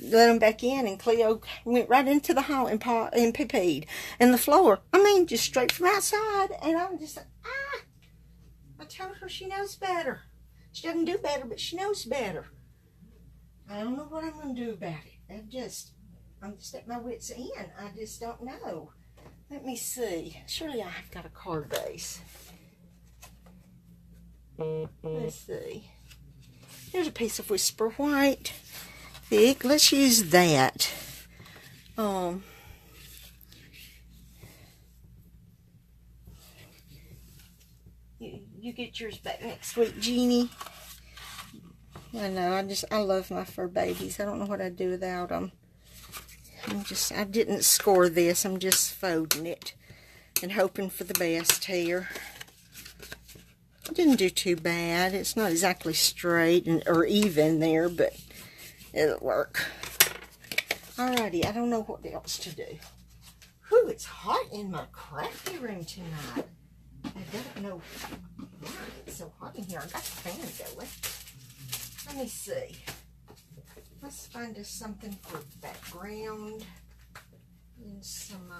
let them back in. And Cleo went right into the hall and pee-peed. And the floor, I mean, just straight from outside. And I'm just like, ah. I told her she knows better. She doesn't do better, but she knows better. I don't know what I'm going to do about it. I'm just at my wit's end. I just don't know. Let me see. Surely I've got a card base. Let's see. There's a piece of Whisper White. Thick. Let's use that. You get yours back next week, Jeannie. I know, I love my fur babies. I don't know what I'd do without them. I didn't score this. I'm just folding it and hoping for the best here. It didn't do too bad. It's not exactly straight or even there, but it'll work. Alrighty, I don't know what else to do. Whew, it's hot in my crafty room tonight. I don't know why it's so hot in here. I got the fan going. Let me see. Let's find us something for background and some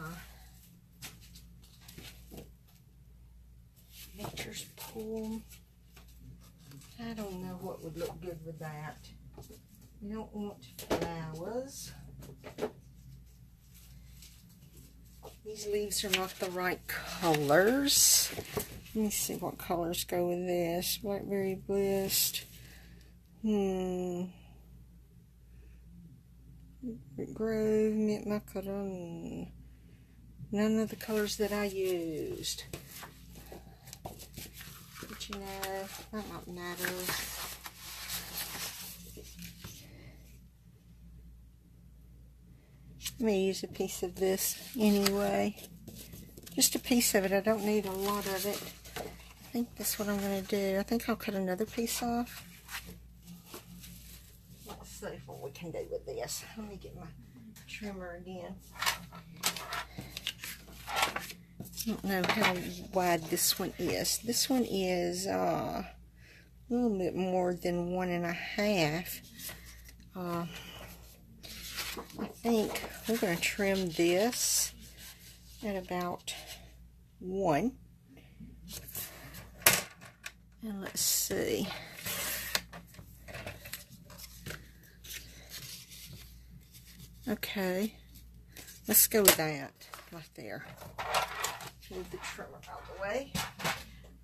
nature's pool. I don't know what would look good with that. We don't want flowers. These leaves are not the right colors. Let me see what colors go with this. Blackberry Bliss. Grove, mint macaron. None of the colors that I used. But you know, that might matter. Let me use a piece of this anyway. Just a piece of it. I don't need a lot of it. I think that's what I'm going to do. I think I'll cut another piece off. Let's see what we can do with this. Let me get my trimmer again. I don't know how wide this one is. This one is a little bit more than 1.5. I think we're going to trim this at about 1. And let's see. Okay. Let's go with that right there. Move the trimmer out of the way.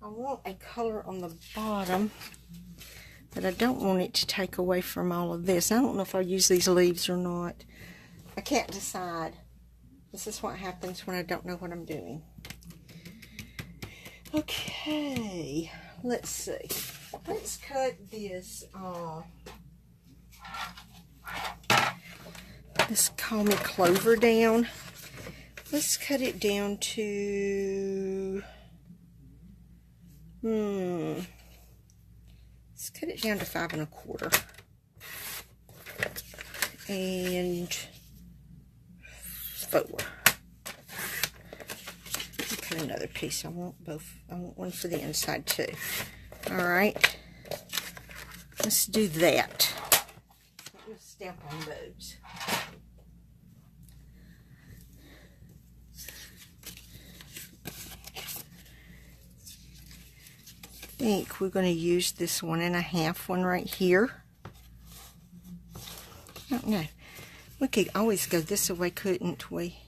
I want a color on the bottom, but I don't want it to take away from all of this. I don't know if I'll use these leaves or not. I can't decide. This is what happens when I don't know what I'm doing. Okay, let's see. Let's cut this, this Call Me Clover down. Let's cut it down to, let's cut it down to 5 1/4. And 4. I'll cut another piece. I want both. I want one for the inside too. Alright. Let's do that. We'll stamp on those. I think we're going to use this 1.5 one right here. I don't know. We could always go this way, couldn't we?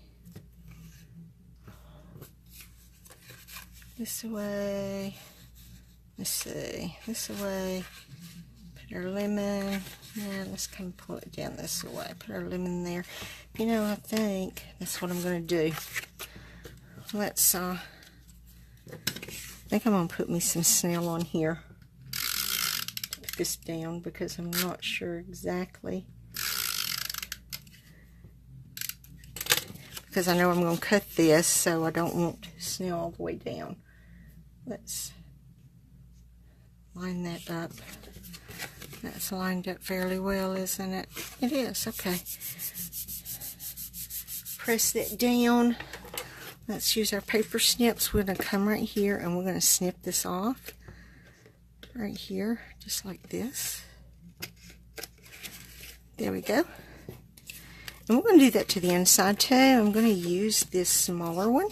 This way. Let's see. This way. Put our lemon. Yeah, let's kind of pull it down this way. Put our lemon there. You know, I think that's what I'm going to do. Let's, I think I'm going to put me some snail on here. Take this down because I'm not sure exactly. Because I know I'm going to cut this, so I don't want snail all the way down. Let's line that up. That's lined up fairly well, isn't it? It is, okay. Press that down. Let's use our paper snips. We're going to come right here and we're going to snip this off. Right here, just like this. There we go. And we're going to do that to the inside too. I'm going to use this smaller one,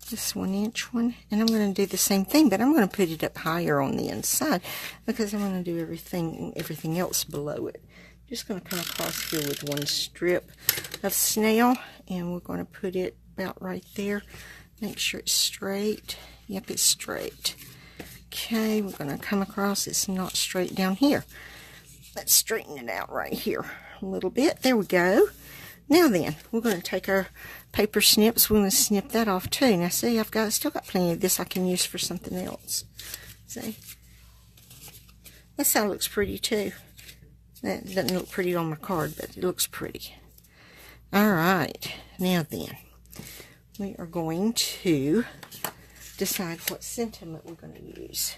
this 1-inch one, and I'm going to do the same thing, but I'm going to put it up higher on the inside because I'm going to do everything else below it. Just going to come across here with one strip of snail, and we're going to put it about right there. Make sure it's straight. Yep, it's straight. Okay, we're going to come across. It's not straight down here. Let's straighten it out right here a little bit. There we go. Now then, we're going to take our paper snips. We're going to snip that off too. Now see, I've still got plenty of this I can use for something else. See? This side looks pretty too. That doesn't look pretty on my card, but it looks pretty. All right, now then, we are going to decide what sentiment we're going to use.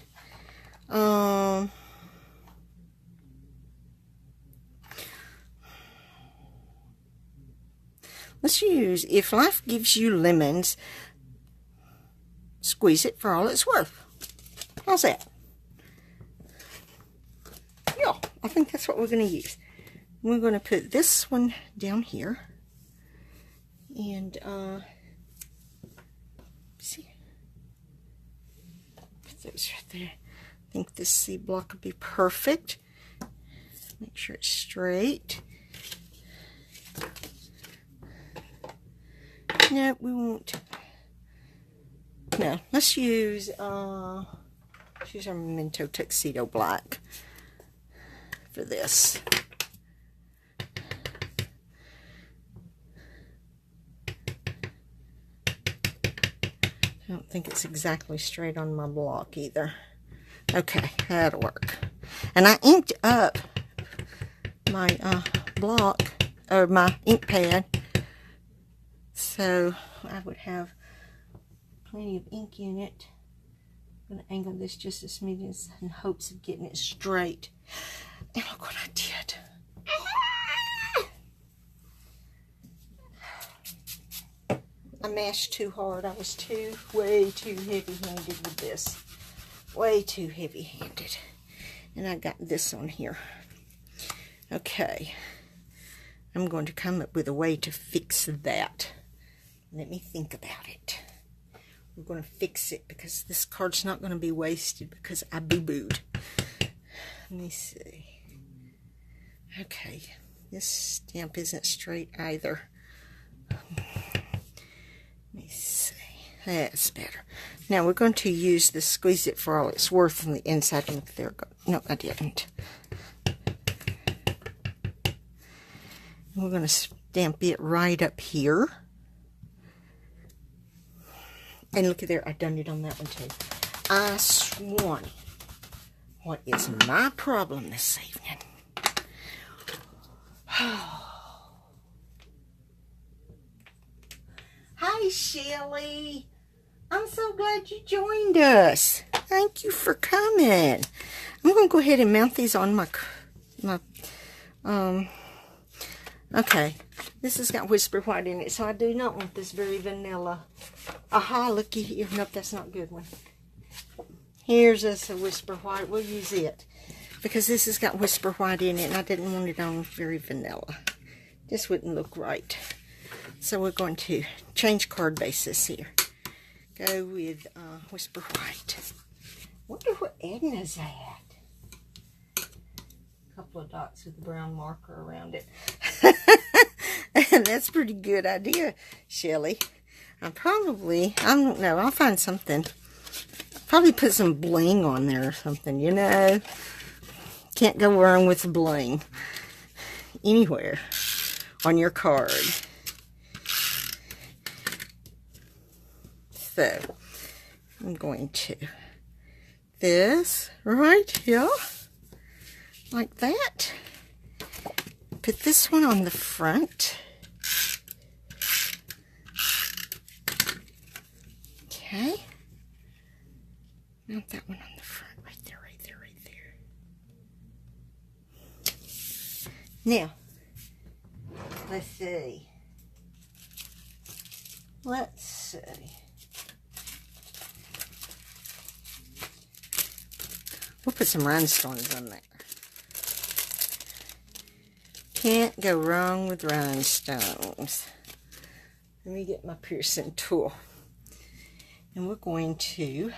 Let's use, if life gives you lemons, squeeze it for all it's worth. How's that? Yeah, I think that's what we're going to use. We're going to put this one down here. And, see? Put those right there. I think this C block would be perfect. Make sure it's straight. No, we won't. No, let's use our Memento Tuxedo Black for this. I don't think it's exactly straight on my block either. Okay, that'll work. And I inked up my block, or my ink pad, so I would have plenty of ink in it. I'm going to angle this just a smidgen in hopes of getting it straight. And look what I did. I mashed too hard. I was way too heavy-handed with this. Way too heavy-handed. And I got this on here. Okay. I'm going to come up with a way to fix that. Let me think about it. We're going to fix it because this card's not going to be wasted because I boo-booed. Let me see. Okay. This stamp isn't straight either. Let me see. That's better. Now we're going to use the Squeeze It for All It's Worth on the inside. Look, there we go. No, I didn't. We're going to stamp it right up here. And look at there, I done it on that one too. I swan. What is my problem this evening? Hi, Shelly. I'm so glad you joined us. Thank you for coming. I'm going to go ahead and mount these on my okay. This has got Whisper White in it, so I do not want this very vanilla. Aha, looky here. Nope, that's not a good one. Here's us a Whisper White. We'll use it. Because this has got Whisper White in it, and I didn't want it on very vanilla. This wouldn't look right. So we're going to change card basis here. Go with Whisper White. Wonder what Edna's at. A couple of dots with a brown marker around it. That's a pretty good idea, Shelly. I don't know, I'll find something. Probably put some bling on there or something, you know. Can't go wrong with bling. Anywhere on your card. So, I'm going to this right here, like that. Put this one on the front. Okay. Mount that one on the front, right there, right there, right there. Now, let's see. Let's see. We'll put some rhinestones on there. Can't go wrong with rhinestones. Let me get my piercing tool. And we're going to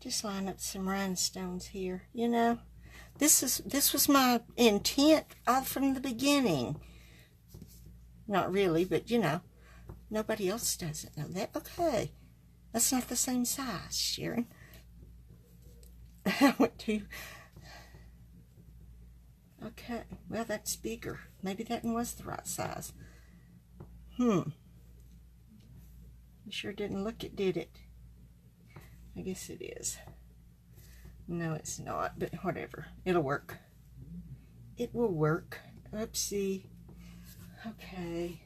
just line up some rhinestones here. You know, this was my intent from the beginning. Not really, but you know, nobody else doesn't know that. Okay, that's not the same size, Sharon. I went to... Okay, well, that's bigger. Maybe that one was the right size. You sure didn't look it, did it? I guess it is. No, it's not, but whatever. It'll work. It will work. Oopsie. Okay.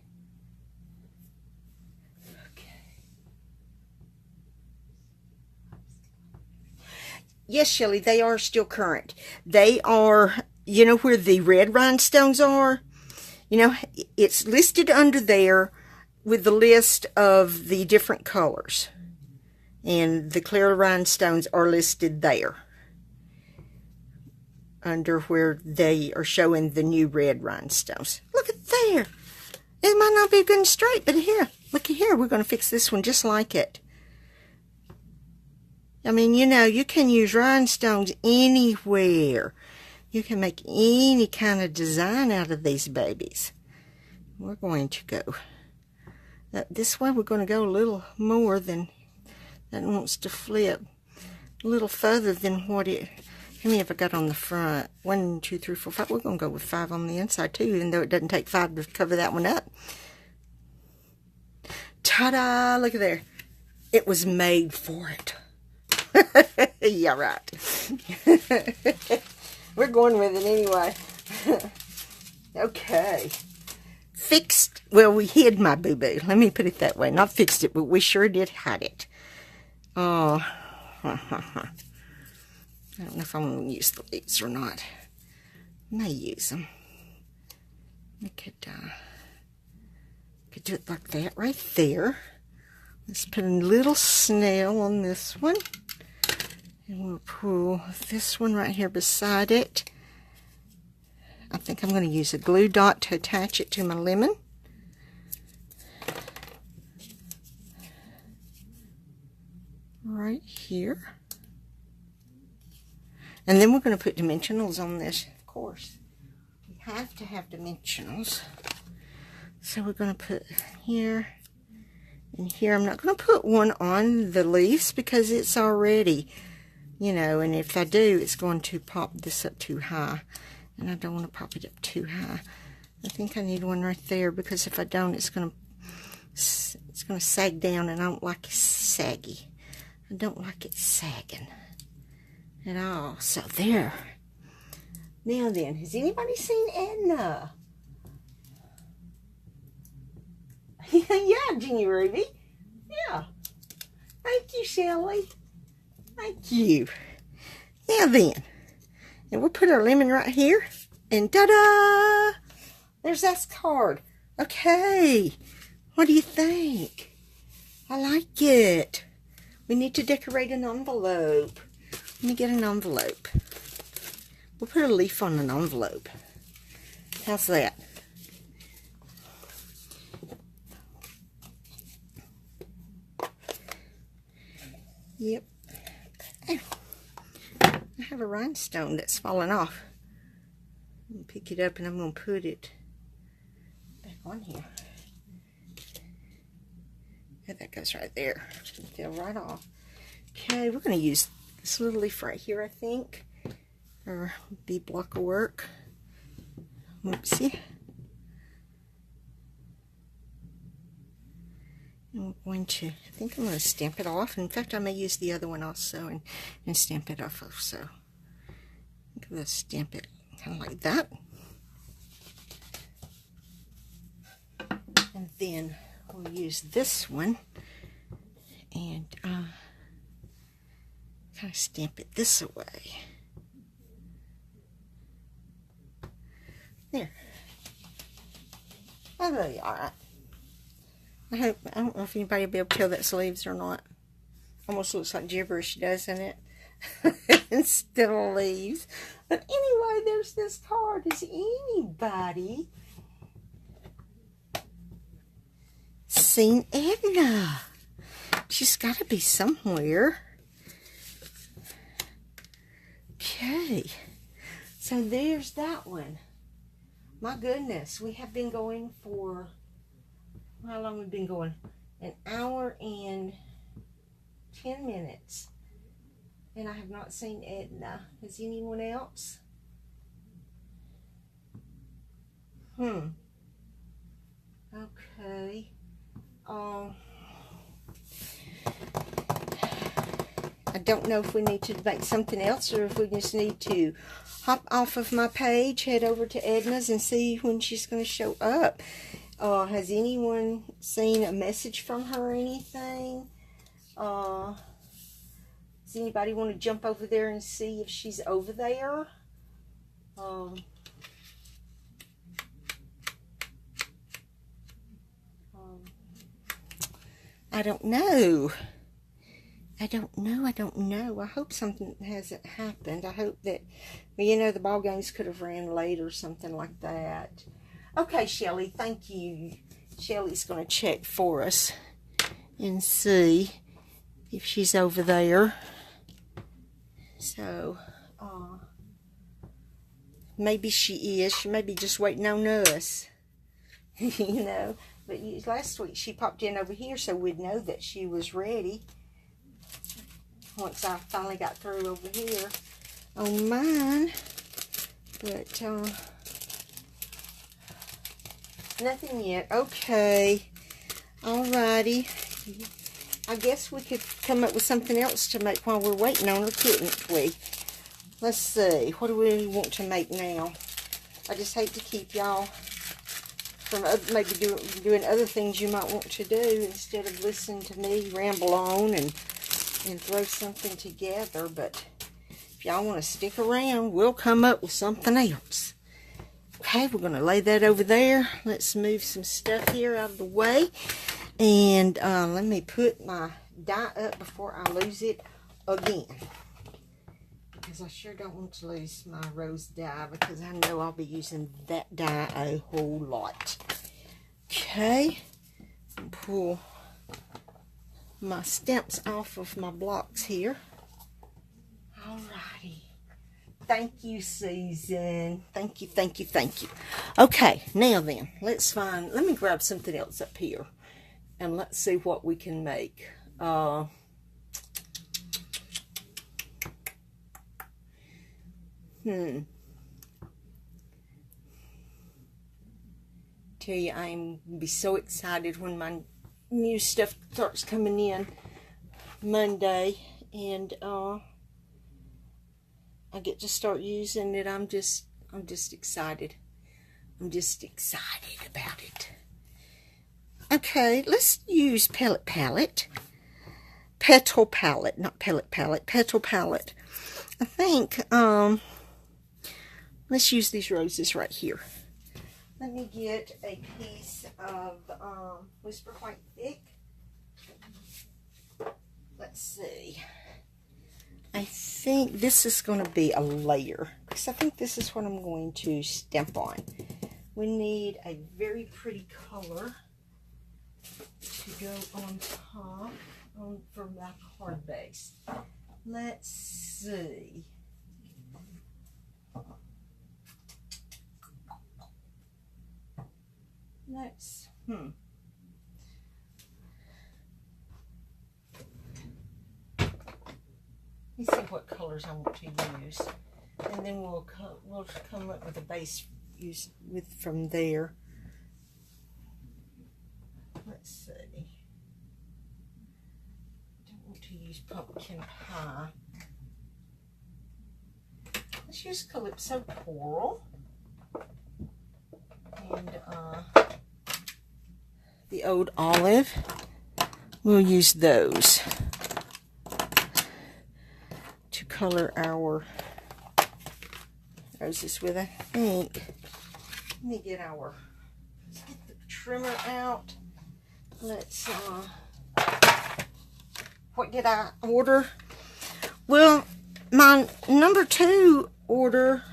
Yes, Shelley, they are still current. They are, you know where the red rhinestones are? You know, it's listed under there with the list of the different colors. And the clear rhinestones are listed there under where they are showing the new red rhinestones. Look at there. It might not be good and straight, but here, look at here. We're going to fix this one just like it. I mean, you know, you can use rhinestones anywhere. You can make any kind of design out of these babies. We're going to go this way. We're going to go a little more than that wants to flip. A little further than what it... How many have I got on the front? 1, 2, 3, 4, 5. We're going to go with 5 on the inside too, even though it doesn't take 5 to cover that one up. Ta-da! Look at there. It was made for it. Yeah, right. We're going with it anyway. Okay. Fixed. Well, we hid my boo-boo. Let me put it that way. Not fixed it, but we sure did hide it. Oh. I don't know if I'm going to use the leaves or not. I may use them. We could do it like that right there. Let's put a little snail on this one. And we'll pull this one right here beside it. I think I'm going to use a glue dot to attach it to my lemon. Right here. And then we're going to put dimensionals on this, of course. We have to have dimensionals. So we're going to put here and here. I'm not going to put one on the leaves because it's already... You know, and if I do, it's going to pop this up too high. And I don't want to pop it up too high. I think I need one right there because if I don't, it's going to sag down, and I don't like it saggy. I don't like it sagging at all. So there. Now then, has anybody seen Edna? Yeah, Jenny Ruby. Yeah. Thank you, Shelley. Thank you. Now then, and we'll put our lemon right here, and ta-da! There's that card. Okay, what do you think? I like it. We need to decorate an envelope. Let me get an envelope. We'll put a leaf on an envelope. How's that? Yep. I have a rhinestone that's fallen off. I'm going to pick it up and I'm going to put it back on here. Yeah, that goes right there. Fell right off. Okay, we're going to use this little leaf right here, I think. Or be block of work. Whoopsie. I'm going to, I think I'm going to stamp it off. In fact, I may use the other one also and stamp it off also. I'm going to stamp it kind of like that. And then we'll use this one and kind of stamp it this way. There. That'll be alright. I don't know if anybody will be able to tell that's leaves or not. Almost looks like gibberish, doesn't it? Instead of leaves. But anyway, there's this card. Is anybody seen Edna? She's got to be somewhere. Okay. So there's that one. My goodness, we have been going for... How long have we been going? An hour and 10 minutes. And I have not seen Edna. Has anyone else? Okay. I don't know if we need to make something else or if we just need to hop off of my page, head over to Edna's and see when she's going to show up. Has anyone seen a message from her or anything? Does anybody want to jump over there and see if she's over there? I don't know. I don't know. I hope something hasn't happened. I hope that, well, you know, the ball games could have ran late or something like that. Okay, Shelly, thank you. Shelly's going to check for us and see if she's over there. So, maybe she is. She may be just waiting on us. You know, but last week she popped in over here so we'd know that she was ready. Once I finally got through over here on mine. But, nothing yet. Okay. Alrighty. I guess we could come up with something else to make while we're waiting on her, couldn't we? Let's see. What do we want to make now? I just hate to keep y'all from maybe doing other things you might want to do instead of listening to me ramble on and throw something together. But if y'all want to stick around, we'll come up with something else. Okay, we're going to lay that over there. Let's move some stuff here out of the way. And let me put my dye up before I lose it again. Because I sure don't want to lose my rose dye, because I know I'll be using that dye a whole lot. Okay. Pull my stamps off of my blocks here. Alrighty. Thank you, Susan. Thank you, thank you, thank you. Okay, now then, let me grab something else up here. And let's see what we can make. Tell you, I'm be so excited when my new stuff starts coming in Monday, and I get to start using it. I'm just excited. I'm just excited about it. Okay, let's use Petal Palette. Petal Palette, not Pellet Palette. Petal Palette. I think, let's use these roses right here. Let me get a piece of Whisper White Thick. Let's see. I think this is going to be a layer, because I think this is what I'm going to stamp on. We need a very pretty color to go on top for my card base. Let's see. Let's, Let me see what colors I want to use, and then we'll come up with a base from there. Let's see. Don't want to use pumpkin pie. Let's use Calypso Coral and the Old Olive. We'll use those to color our roses with, I think. Let me get the trimmer out. Let's, what did I order? Well, my number 2 order,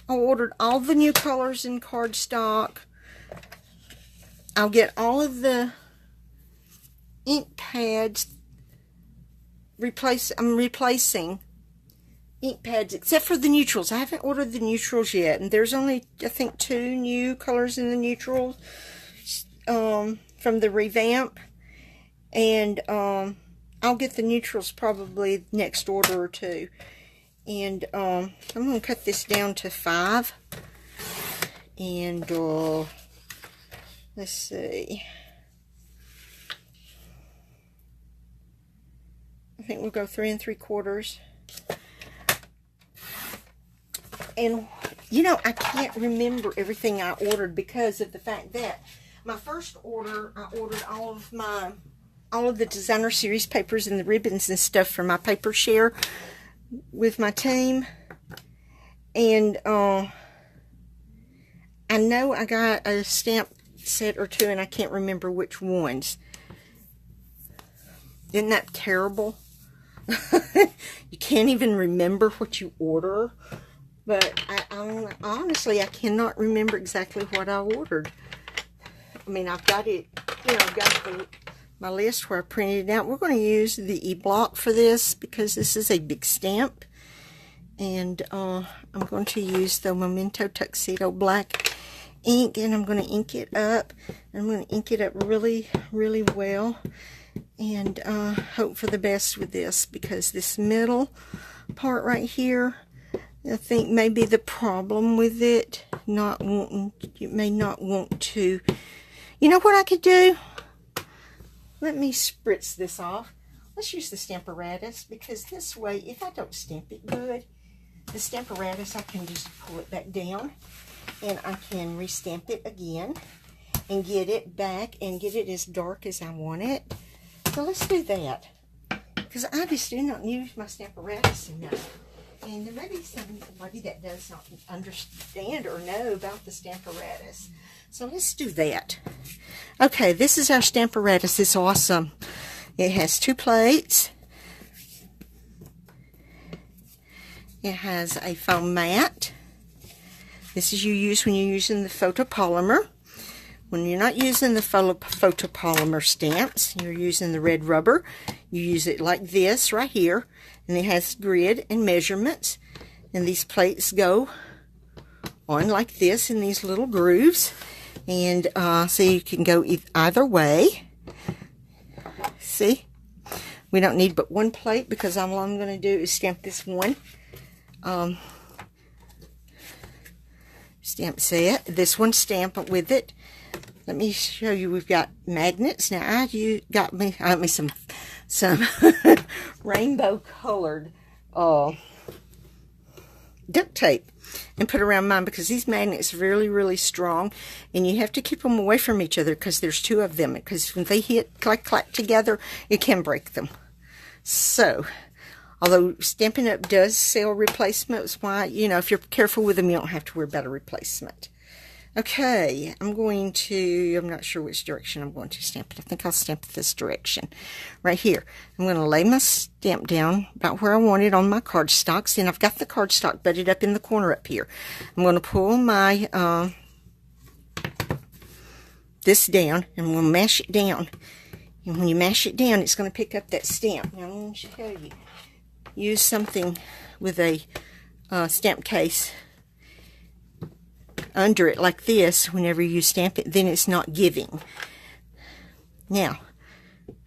I ordered all the new colors in cardstock. I'll get all of the ink pads. I'm replacing ink pads except for the neutrals. I haven't ordered the neutrals yet, and there's only, I think, 2 new colors in the neutrals from the revamp, and I'll get the neutrals probably next order or 2. And I'm going to cut this down to 5, and let's see, I think we'll go 3 3/4. And, you know, I can't remember everything I ordered because of the fact that my first order, I ordered all of the designer series papers and the ribbons and stuff for my paper share with my team. And I know I got a stamp set or two, and I can't remember which ones. Isn't that terrible? You can't even remember what you order. But honestly, I cannot remember exactly what I ordered. I mean, I've got it, you know, I've got my list where I printed it out. We're going to use the E-block for this because this is a big stamp. And I'm going to use the Memento Tuxedo Black ink, and I'm going to ink it up. I'm going to ink it up really, really well. And hope for the best with this, because this middle part right here, I think maybe the problem with it, you may not want to. You know what I could do? Let me spritz this off. Let's use the Stamparatus, because this way, if I don't stamp it good, the Stamparatus, I can just pull it back down, and I can restamp it again, and get it back, and get it as dark as I want it. So let's do that, because I just do not use my Stamparatus enough. And there may be somebody that does not understand or know about the Stamparatus. So let's do that. Okay, this is our Stamparatus. It's awesome. It has 2 plates. It has a foam mat. This is you use when you're using the photopolymer. When you're not using the photopolymer stamps, you're using the red rubber. You use it like this right here. And it has grid and measurements. And these plates go on like this in these little grooves. And so you can go either way. See? We don't need but 1 plate, because all I'm going to do is stamp this one stamp set. This one stamp with it. Let me show you. We've got magnets. Now I got me some rainbow colored duct tape and put around mine, because these magnets are really, really strong, and you have to keep them away from each other because there's 2 of them, because when they hit clack clack together, it can break them. So although Stampin' Up does sell replacements, why, you know, if you're careful with them, you don't have to worry about a replacement. Okay, I'm not sure which direction I'm going to stamp it. I think I'll stamp it this direction, right here. I'm going to lay my stamp down about where I want it on my cardstocks, and I've got the cardstock butted up in the corner up here. I'm going to pull my, this down, and we'll mash it down. And when you mash it down, it's going to pick up that stamp. Now, I'm going to show you. Use something with a stamp case under it like this whenever you stamp it, then it's not giving. Now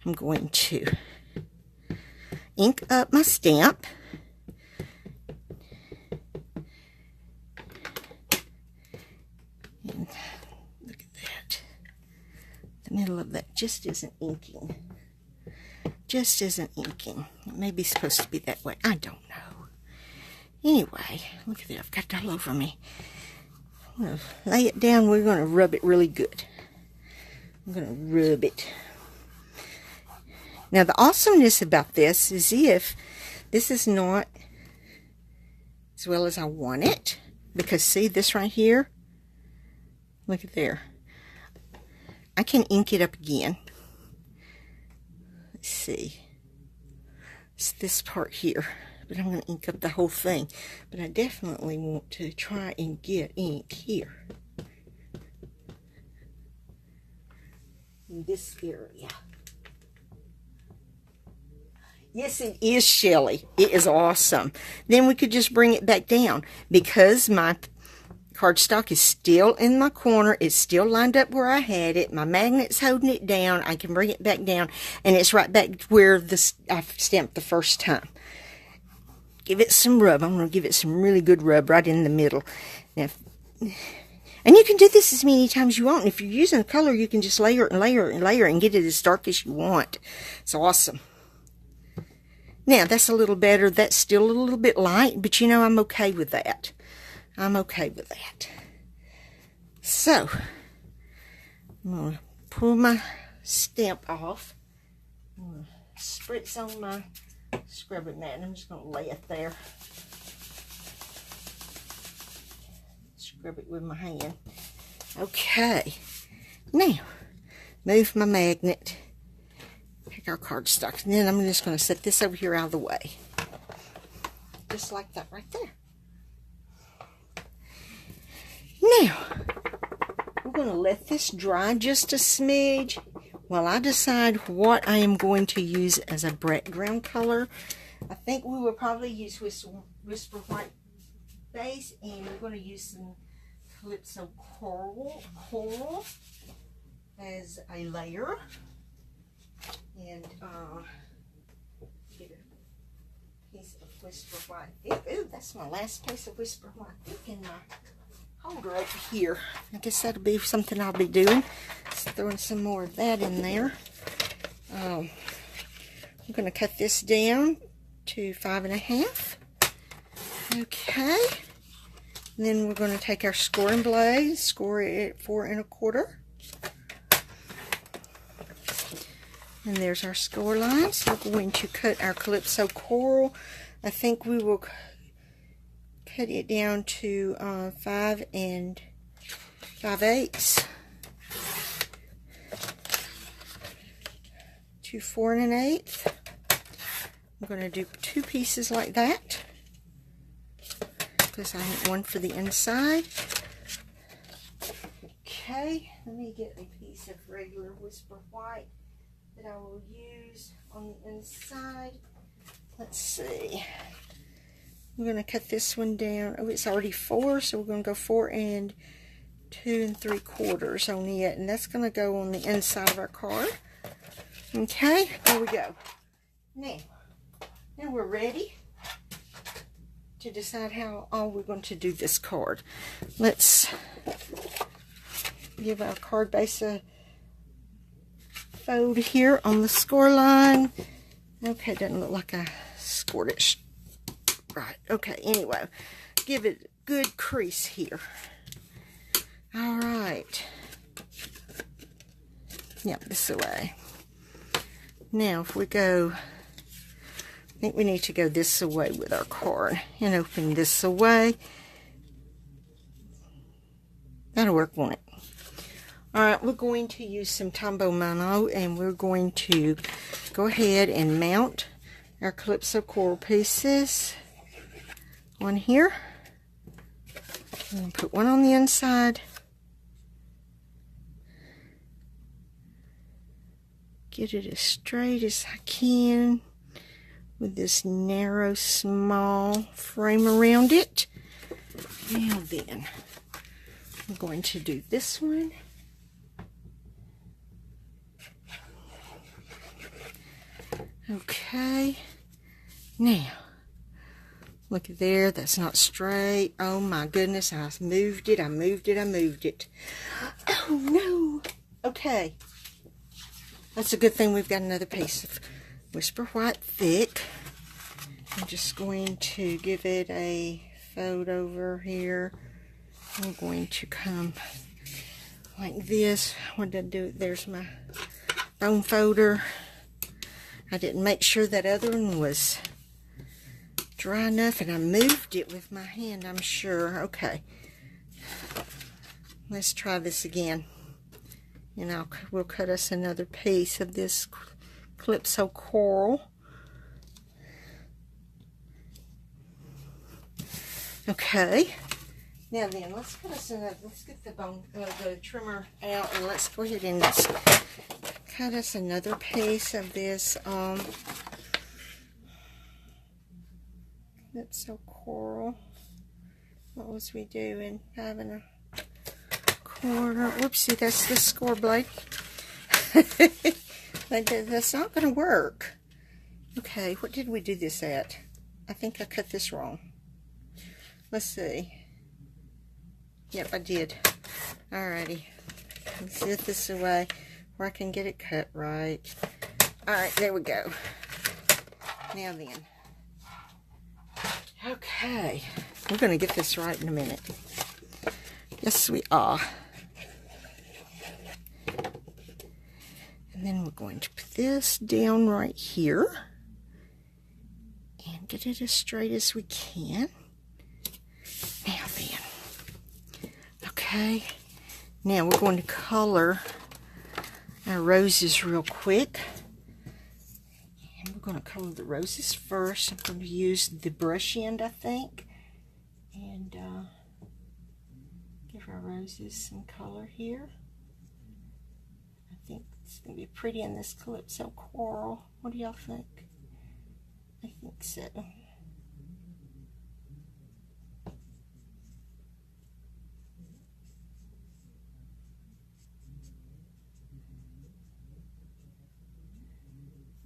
I'm going to ink up my stamp, and look at that, the middle of that just isn't inking, it may be supposed to be that way, I don't know. Anyway, look at that, I've got it all over me. I'm going to lay it down. We're going to rub it really good. I'm going to rub it. Now, the awesomeness about this is if this is not as well as I want it, because see this right here? Look at there. I can ink it up again. Let's see. It's this part here. But I'm going to ink up the whole thing. But I definitely want to try and get ink here. In this area. Yes, it is, Shelly. It is awesome. Then we could just bring it back down. Because my cardstock is still in my corner. It's still lined up where I had it. My magnet's holding it down. I can bring it back down. And it's right back where I stamped the first time. Give it some rub. I'm going to give it some really good rub right in the middle. Now, and you can do this as many times as you want. And if you're using a color, you can just layer it and layer it and layer it and get it as dark as you want. It's awesome. Now, that's a little better. That's still a little bit light, but you know, I'm okay with that. I'm okay with that. So, I'm going to pull my stamp off. I'm going to spritz on my scrubbing mat. I'm just going to lay it there. Scrub it with my hand. Okay. Now, move my magnet. Take our cardstock. And then I'm just going to set this over here out of the way. Just like that right there. Now, we're going to let this dry just a smidge while I decide what I am going to use as a background color. I think we will probably use Whisper White base, and we're going to use some Calypso Coral as a layer. And get a piece of Whisper White. Ooh, that's my last piece of Whisper White in my holder over here. I guess that'll be something I'll be doing. Just throwing some more of that in there. I'm going to cut this down to 5.5. Okay. And then we're going to take our scoring blade, score it at 4 1/4. And there's our score line. So we're going to cut our Calypso Coral. I think we will cut it down to 5 5/8 to 4 1/8. I'm going to do 2 pieces like that because I want one for the inside. Okay, let me get a piece of regular Whisper White that I will use on the inside. Let's see. I'm going to cut this one down. Oh, it's already 4, so we're going to go 4 2 3/4 on it, and that's going to go on the inside of our card. Okay, there we go. Now we're ready to decide how all we're going to do this card. Let's give our card base a fold here on the score line. Okay, doesn't look like I scored it right. Okay, anyway, give it a good crease here. All right. Yep, this way. Now, if we go, I think we need to go this way with our card and open this away. That'll work, won't it? Alright, we're going to use some Tombow Mono, and we're going to go ahead and mount our Calypso Coral pieces on here. And put one on the inside. Get it as straight as I can with this narrow, small frame around it. Now then, I'm going to do this one. Okay, now, look at there, that's not straight. Oh my goodness, I moved it. Oh no. Okay, that's a good thing we've got another piece of Whisper White thick. I'm just going to give it a fold over here. I'm going to come like this. What did I do? There's my bone folder. I didn't make sure that other one was dry enough, and I moved it with my hand, I'm sure. Okay, let's try this again, and we'll cut us another piece of this Calypso Coral. Okay, now then, let's cut us another. Let's get the trimmer out, and let's go ahead and cut us another piece of this Calypso Coral. What was we doing? 5 1/4. Whoopsie, that's the score blade. That's not going to work. Okay, what did we do this at? I think I cut this wrong. Let's see. Yep, I did. Alrighty. Let's set this away where I can get it cut right. Alright, there we go. Now then. Okay. We're going to get this right in a minute. Yes, we are. And then we're going to put this down right here. And get it as straight as we can. Now then. Okay. Now we're going to color our roses real quick. And we're going to color the roses first. I'm going to use the brush end, I think. And give our roses some color here. I think it's going to be pretty in this Calypso Coral. What do y'all think? I think so.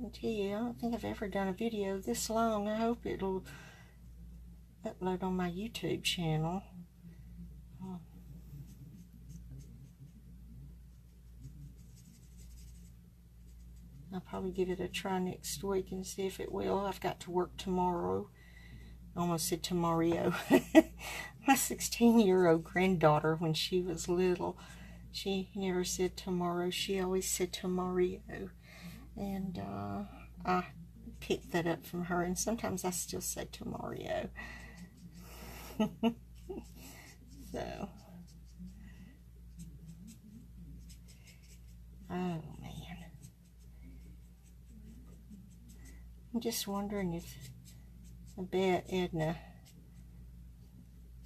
I tell you, I don't think I've ever done a video this long. I hope it'll upload on my YouTube channel. I'll probably give it a try next week and see if it will. I've got to work tomorrow. I almost said tomorrow. My 16-year-old granddaughter, when she was little, she never said tomorrow. She always said tomorrow. And I picked that up from her. And sometimes I still say tomorrow. So. Oh, man. I'm just wondering if, I bet Edna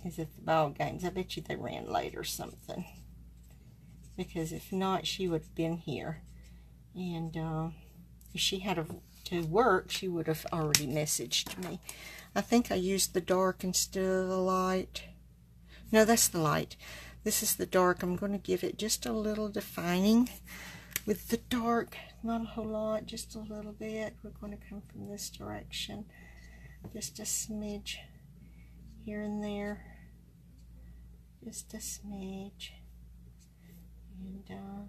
is at the ball games. I bet you they ran late or something. Because if not, she would have been here. And if she had to work, she would have already messaged me. I think I used the dark instead of the light. No, that's the light. This is the dark. I'm going to give it just a little defining with the dark. Not a whole lot, just a little bit. We're going to come from this direction. Just a smidge here and there. Just a smidge. And I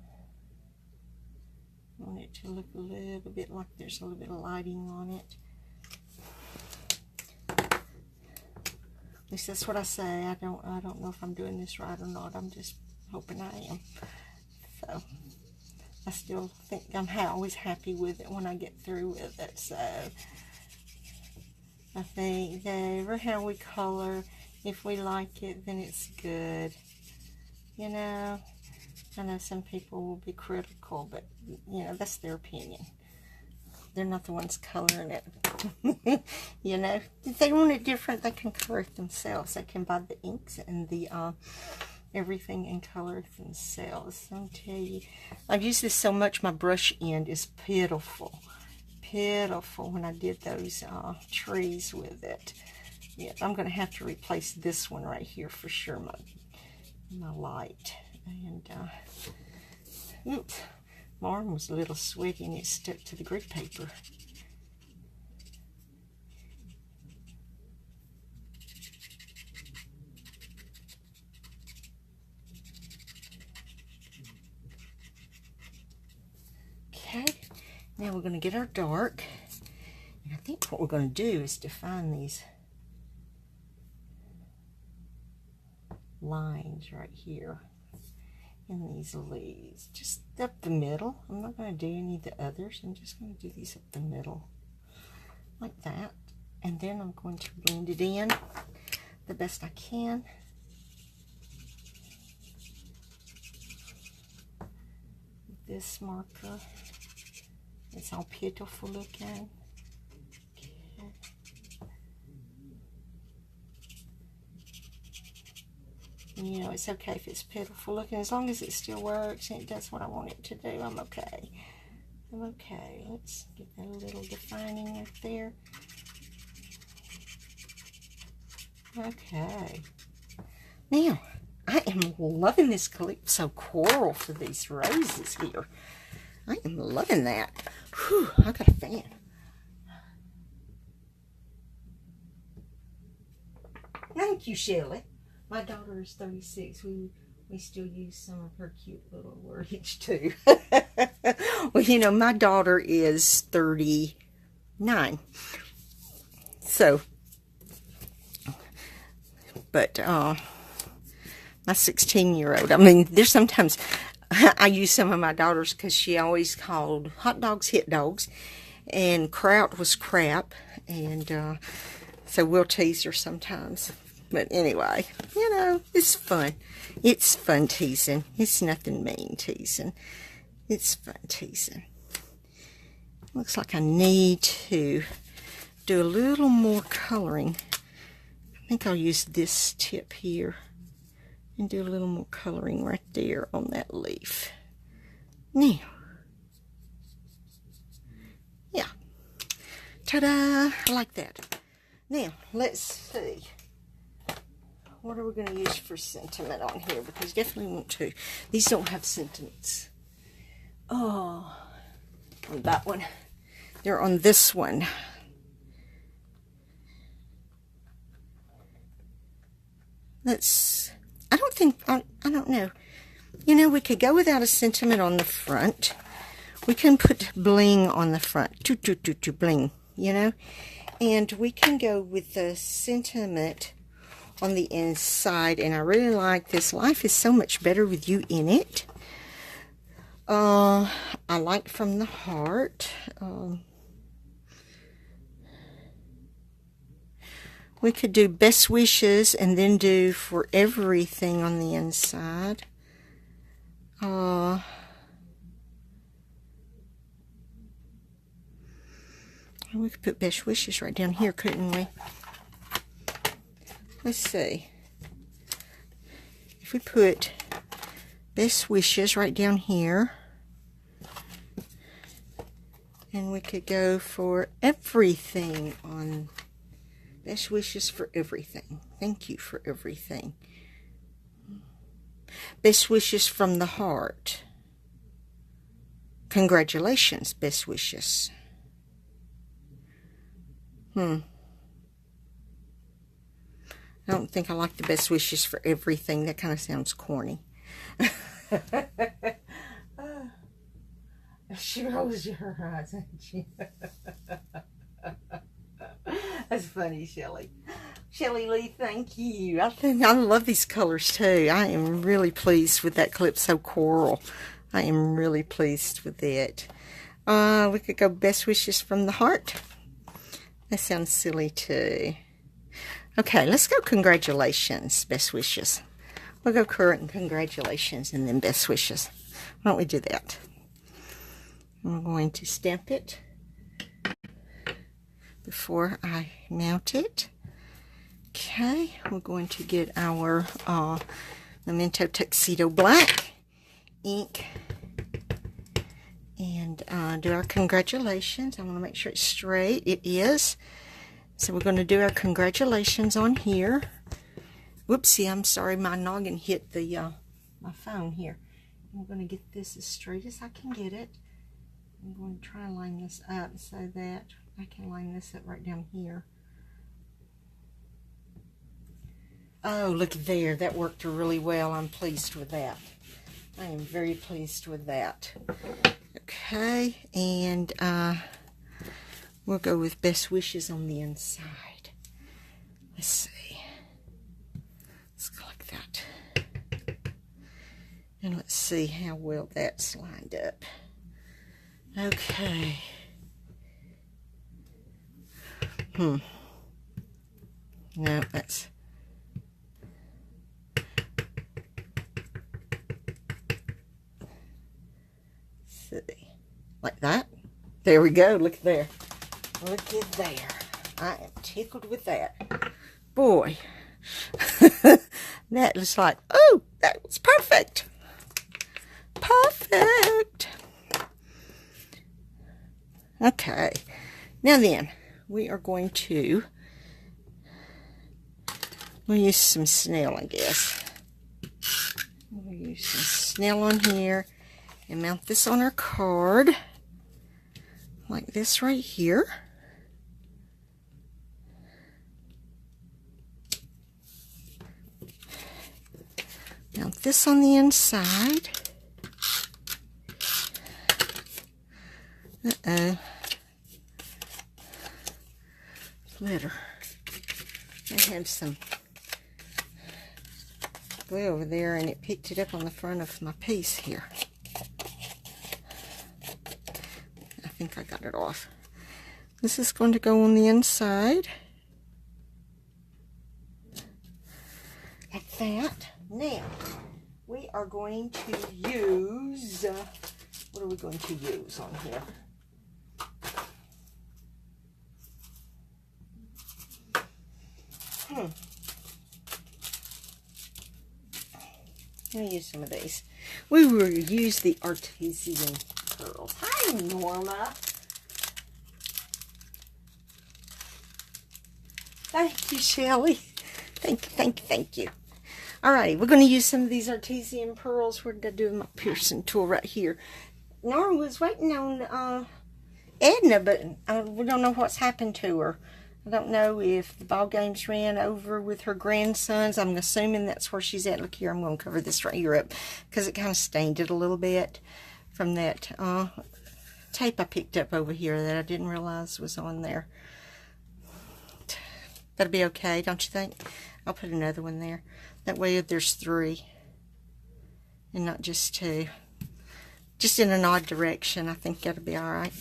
want it to look a little bit like there's a little bit of lighting on it. At least that's what I say. I don't know if I'm doing this right or not. I'm just hoping I am. So I still think I'm always happy with it when I get through with it. So I think that how we color, if we like it, then it's good. You know, I know some people will be critical, but you know, that's their opinion. They're not the ones coloring it. You know, if they want it different, they can color it themselves. They can buy the inks and the everything and color it themselves. I'll tell you, I've used this so much, my brush end is pitiful. Pitiful when I did those trees with it. Yeah, I'm going to have to replace this one right here for sure, my light. And, oops, my arm was a little sweaty and it stuck to the grid paper. Okay, now we're going to get our dark. And I think what we're going to do is define these lines right here in these leaves, just up the middle. I'm not going to do any of the others. I'm just going to do these up the middle like that, and then I'm going to blend it in the best I can. This marker, it's all pitiful looking. You know, it's okay if it's pitiful looking, as long as it still works and it does what I want it to do. I'm okay. I'm okay. Let's get that a little defining right there. Okay. Now, I am loving this Calypso Coral for these roses here. I am loving that. Whew, I got a fan. Thank you, Shelley. My daughter is 36. We still use some of her cute little wordage too. Well, you know, my daughter is 30. 9. So, but my 16-year-old, I mean, there's sometimes I use some of my daughters because she always called hot dogs hit dogs and kraut was crap, and so we'll tease her sometimes. But anyway, you know, it's fun. It's fun teasing. It's nothing mean teasing. It's fun teasing. Looks like I need to do a little more coloring. I think I'll use this tip here and do a little more coloring right there on that leaf. Now, yeah. Ta-da! I like that. Now, let's see. What are we going to use for sentiment on here? Because definitely want to. These don't have sentiments. Oh, on that one. They're on this one. I don't know. You know, we could go without a sentiment on the front. We can put bling on the front. Bling, you know. And we can go with the sentiment on the inside, and I really like this. Life is so much better with you in it. I like from the heart. We could do best wishes and then do for everything on the inside. We could put best wishes right down here, couldn't we? Let's see. If we put best wishes right down here, and we could go for everything on best wishes for everything. Thank you for everything. Best wishes from the heart. Congratulations, best wishes. I don't think I like the best wishes for everything. That kind of sounds corny. She rolls her eyes, doesn't she? That's funny, Shelly. Shelly Lee, thank you. I love these colors too. I am really pleased with that Calypso Coral. I am really pleased with it. We could go best wishes from the heart. That sounds silly too. Okay, let's go congratulations, best wishes. We'll go current congratulations and then best wishes. Why don't we do that? I'm going to stamp it before I mount it. Okay, we're going to get our Memento Tuxedo Black ink and do our congratulations. I want to make sure it's straight. It is. So we're going to do our congratulations on here. Whoopsie, I'm sorry, my noggin hit the my phone here. I'm going to get this as straight as I can get it. I'm going to try and line this up so that I can line this up right down here. Oh, look there. That worked really well. I'm pleased with that. I am very pleased with that. Okay, and we'll go with best wishes on the inside. Let's see. Let's go like that. And let's see how well that's lined up. Okay. No, that's... see. Like that. There we go. Look there. Look at there. I am tickled with that. Boy. That looks like, oh, that was perfect. Perfect. Okay. Now then, we are going to, we'll use some snail, I guess. We'll use some snail on here and mount this on our card. Like this right here. Mount this on the inside. Uh-oh. glitter. I have some glue over there, and it picked it up on the front of my piece here. I think I got it off. This is going to go on the inside. Like that. Now, we are going to use, what are we going to use on here? Let me use some of these. We will use the artesian pearls. Hi, Norma. Thank you, Shelly. Thank you, thank you, thank you. Alrighty, we're going to use some of these artesian pearls. Where did I do my piercing tool? Right here. Norma was waiting on Edna, but we don't know what's happened to her. I don't know if the ball games ran over with her grandsons. I'm assuming that's where she's at. Look here, I'm going to cover this right here up because it kind of stained it a little bit from that tape I picked up over here that I didn't realize was on there. That'll be okay, don't you think? I'll put another one there. That way there's 3 and not just 2. Just in an odd direction. I think that'll be alright.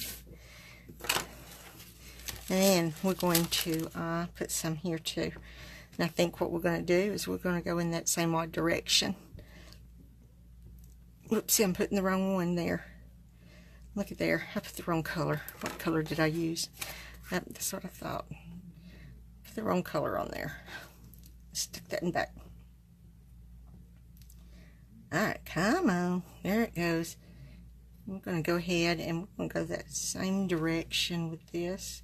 And then we're going to put some here too. And I think what we're going to do is we're going to go in that same odd direction. Whoopsie, I'm putting the wrong one there. Look at there. I put the wrong color. What color did I use? That's what I thought. Put the wrong color on there. Stick that in back. Alright, come on. There it goes. I'm going to go ahead and we're going to go that same direction with this.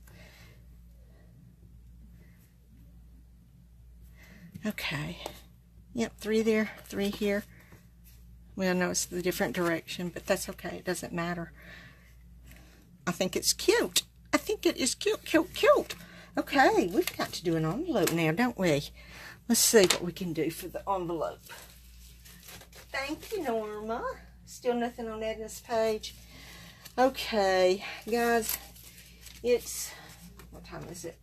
Okay. Yep, 3 there, 3 here. Well, no, it's the different direction, but that's okay. It doesn't matter. I think it's cute. I think it is cute, cute, cute. Okay, we've got to do an envelope now, don't we? Let's see what we can do for the envelope. Thank you, Norma. Still nothing on Edna's page. Okay, guys, it's, what time is it?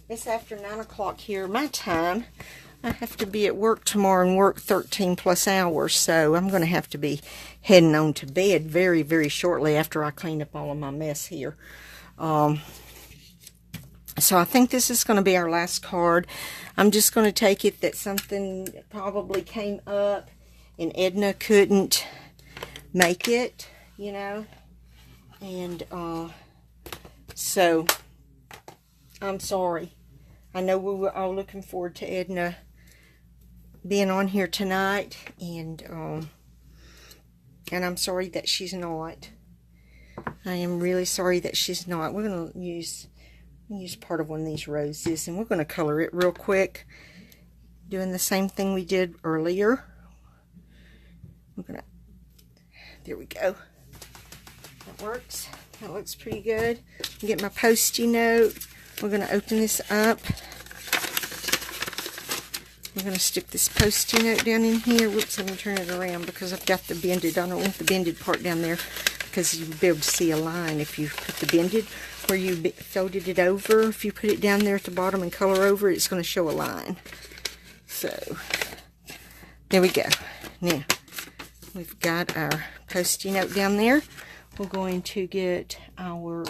It's after 9 o'clock here, my time. I have to be at work tomorrow and work 13 plus hours, so I'm going to have to be heading on to bed very, very shortly after I clean up all of my mess here. So I think this is going to be our last card. I'm just going to take it that something probably came up and Edna couldn't make it, you know, and so I'm sorry. I know we were all looking forward to Edna being on here tonight, and I'm sorry that she's not. I am really sorry that she's not. We're going to use part of one of these roses, and we're going to color it real quick, doing the same thing we did earlier. We're going to, there we go. That works. That looks pretty good. Get my Post-it note. We're going to open this up. We're going to stick this Post-it note down in here. Whoops, I'm going to turn it around because I've got the bended. I don't want the bended part down there because you'll be able to see a line if you put the bended where you folded it over. If you put it down there at the bottom and color over it, it's going to show a line. So, there we go. Now, we've got our Post-it note down there. We're going to get our,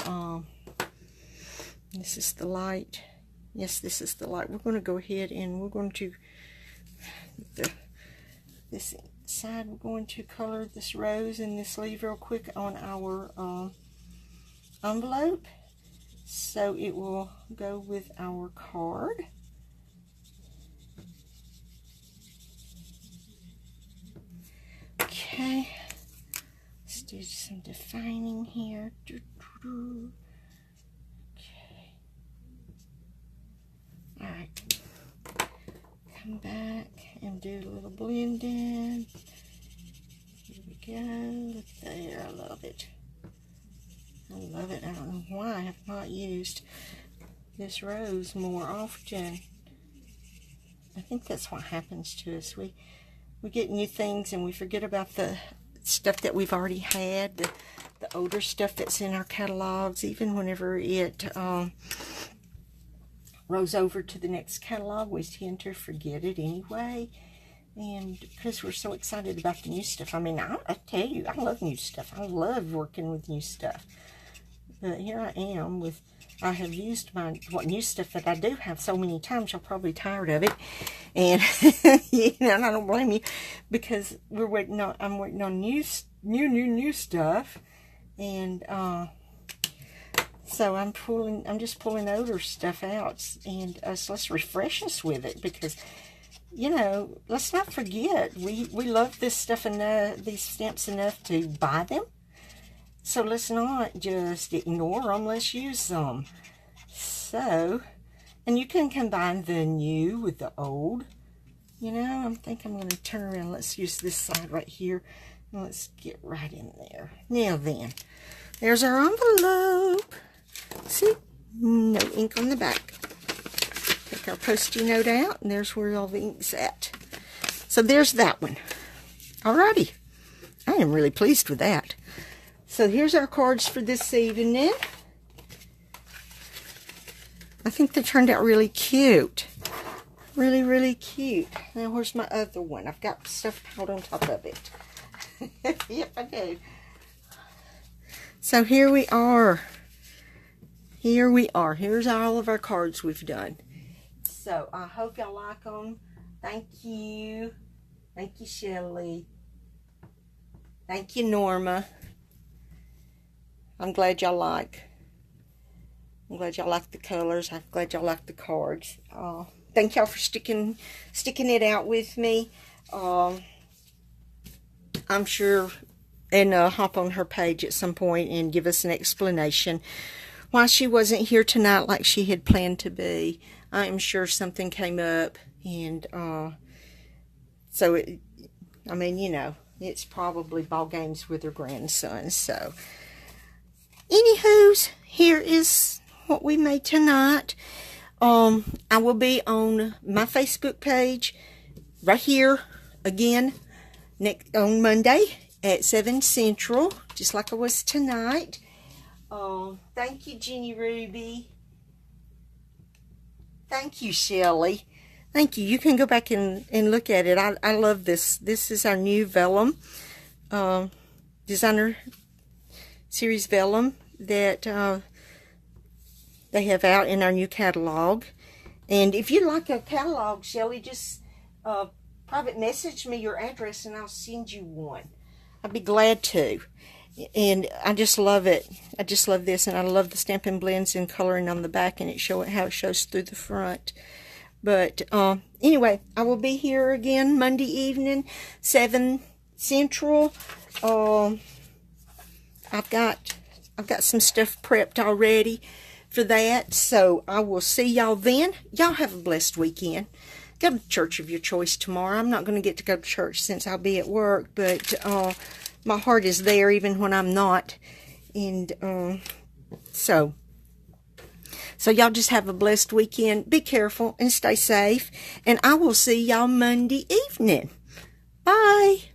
this is the light. Yes, this is the light. We're going to go ahead and we're going to, this side, we're going to color this rose and this leaf real quick on our envelope. So it will go with our card. Okay. Let's do some defining here. Okay. Alright. Come back and do a little blending. Here we go. Look there. I love it. I love it. I don't know why I have not used this rose more often. I think that's what happens to us. We get new things and we forget about the stuff that we've already had, the older stuff that's in our catalogs, even whenever it rows over to the next catalog, we tend to forget it anyway. And because we're so excited about the new stuff. I mean, I tell you, I love new stuff. I love working with new stuff. But here I am with, I have used what new stuff that I do have so many times, you're probably tired of it. And, and I don't blame you, because I'm waiting on new stuff. And, so I'm just pulling older stuff out, and so let's refresh us with it, because, let's not forget, we love this stuff enough, these stamps enough to buy them. So let's not just ignore them, let's use them. So, and you can combine the new with the old. I think I'm going to turn around. Let's use this side right here. Let's get right in there. Now then, there's our envelope. See? No ink on the back. Take our Post-it note out, and there's where all the ink's at. So there's that one. Alrighty. I am really pleased with that. So here's our cards for this evening. I think they turned out really cute. Really, really cute. Now where's my other one? I've got stuff piled on top of it. Yep, I do. So here we are. Here we are. Here's all of our cards we've done. So I hope y'all like them. Thank you. Thank you, Shelley. Thank you, Norma. I'm glad y'all like the colors. I'm glad y'all like the cards. Thank y'all for sticking it out with me. I'm sure, and hop on her page at some point and give us an explanation why she wasn't here tonight like she had planned to be. I am sure something came up, and so it's probably ball games with her grandson. So, anywho's, here is what we made tonight. I will be on my Facebook page right here again on Monday at 7 Central, just like I was tonight. Thank you, Jenny Ruby. Thank you, Shelley. Thank you. You can go back and look at it. I love this. This is our new vellum, designer series vellum that they have out in our new catalog. And if you like a catalog, Shelley, just private message me your address and I'll send you one. I'd be glad to. And I just love it. I just love this, and I love the Stampin' Blends and coloring on the back, and how it shows through the front. But anyway, I will be here again Monday evening, 7 Central. I've got some stuff prepped already for that, so I will see y'all then. Y'all have a blessed weekend. Go to church of your choice tomorrow. I'm not going to get to go to church since I'll be at work, but my heart is there even when I'm not. And so y'all just have a blessed weekend. Be careful and stay safe. And I will see y'all Monday evening. Bye.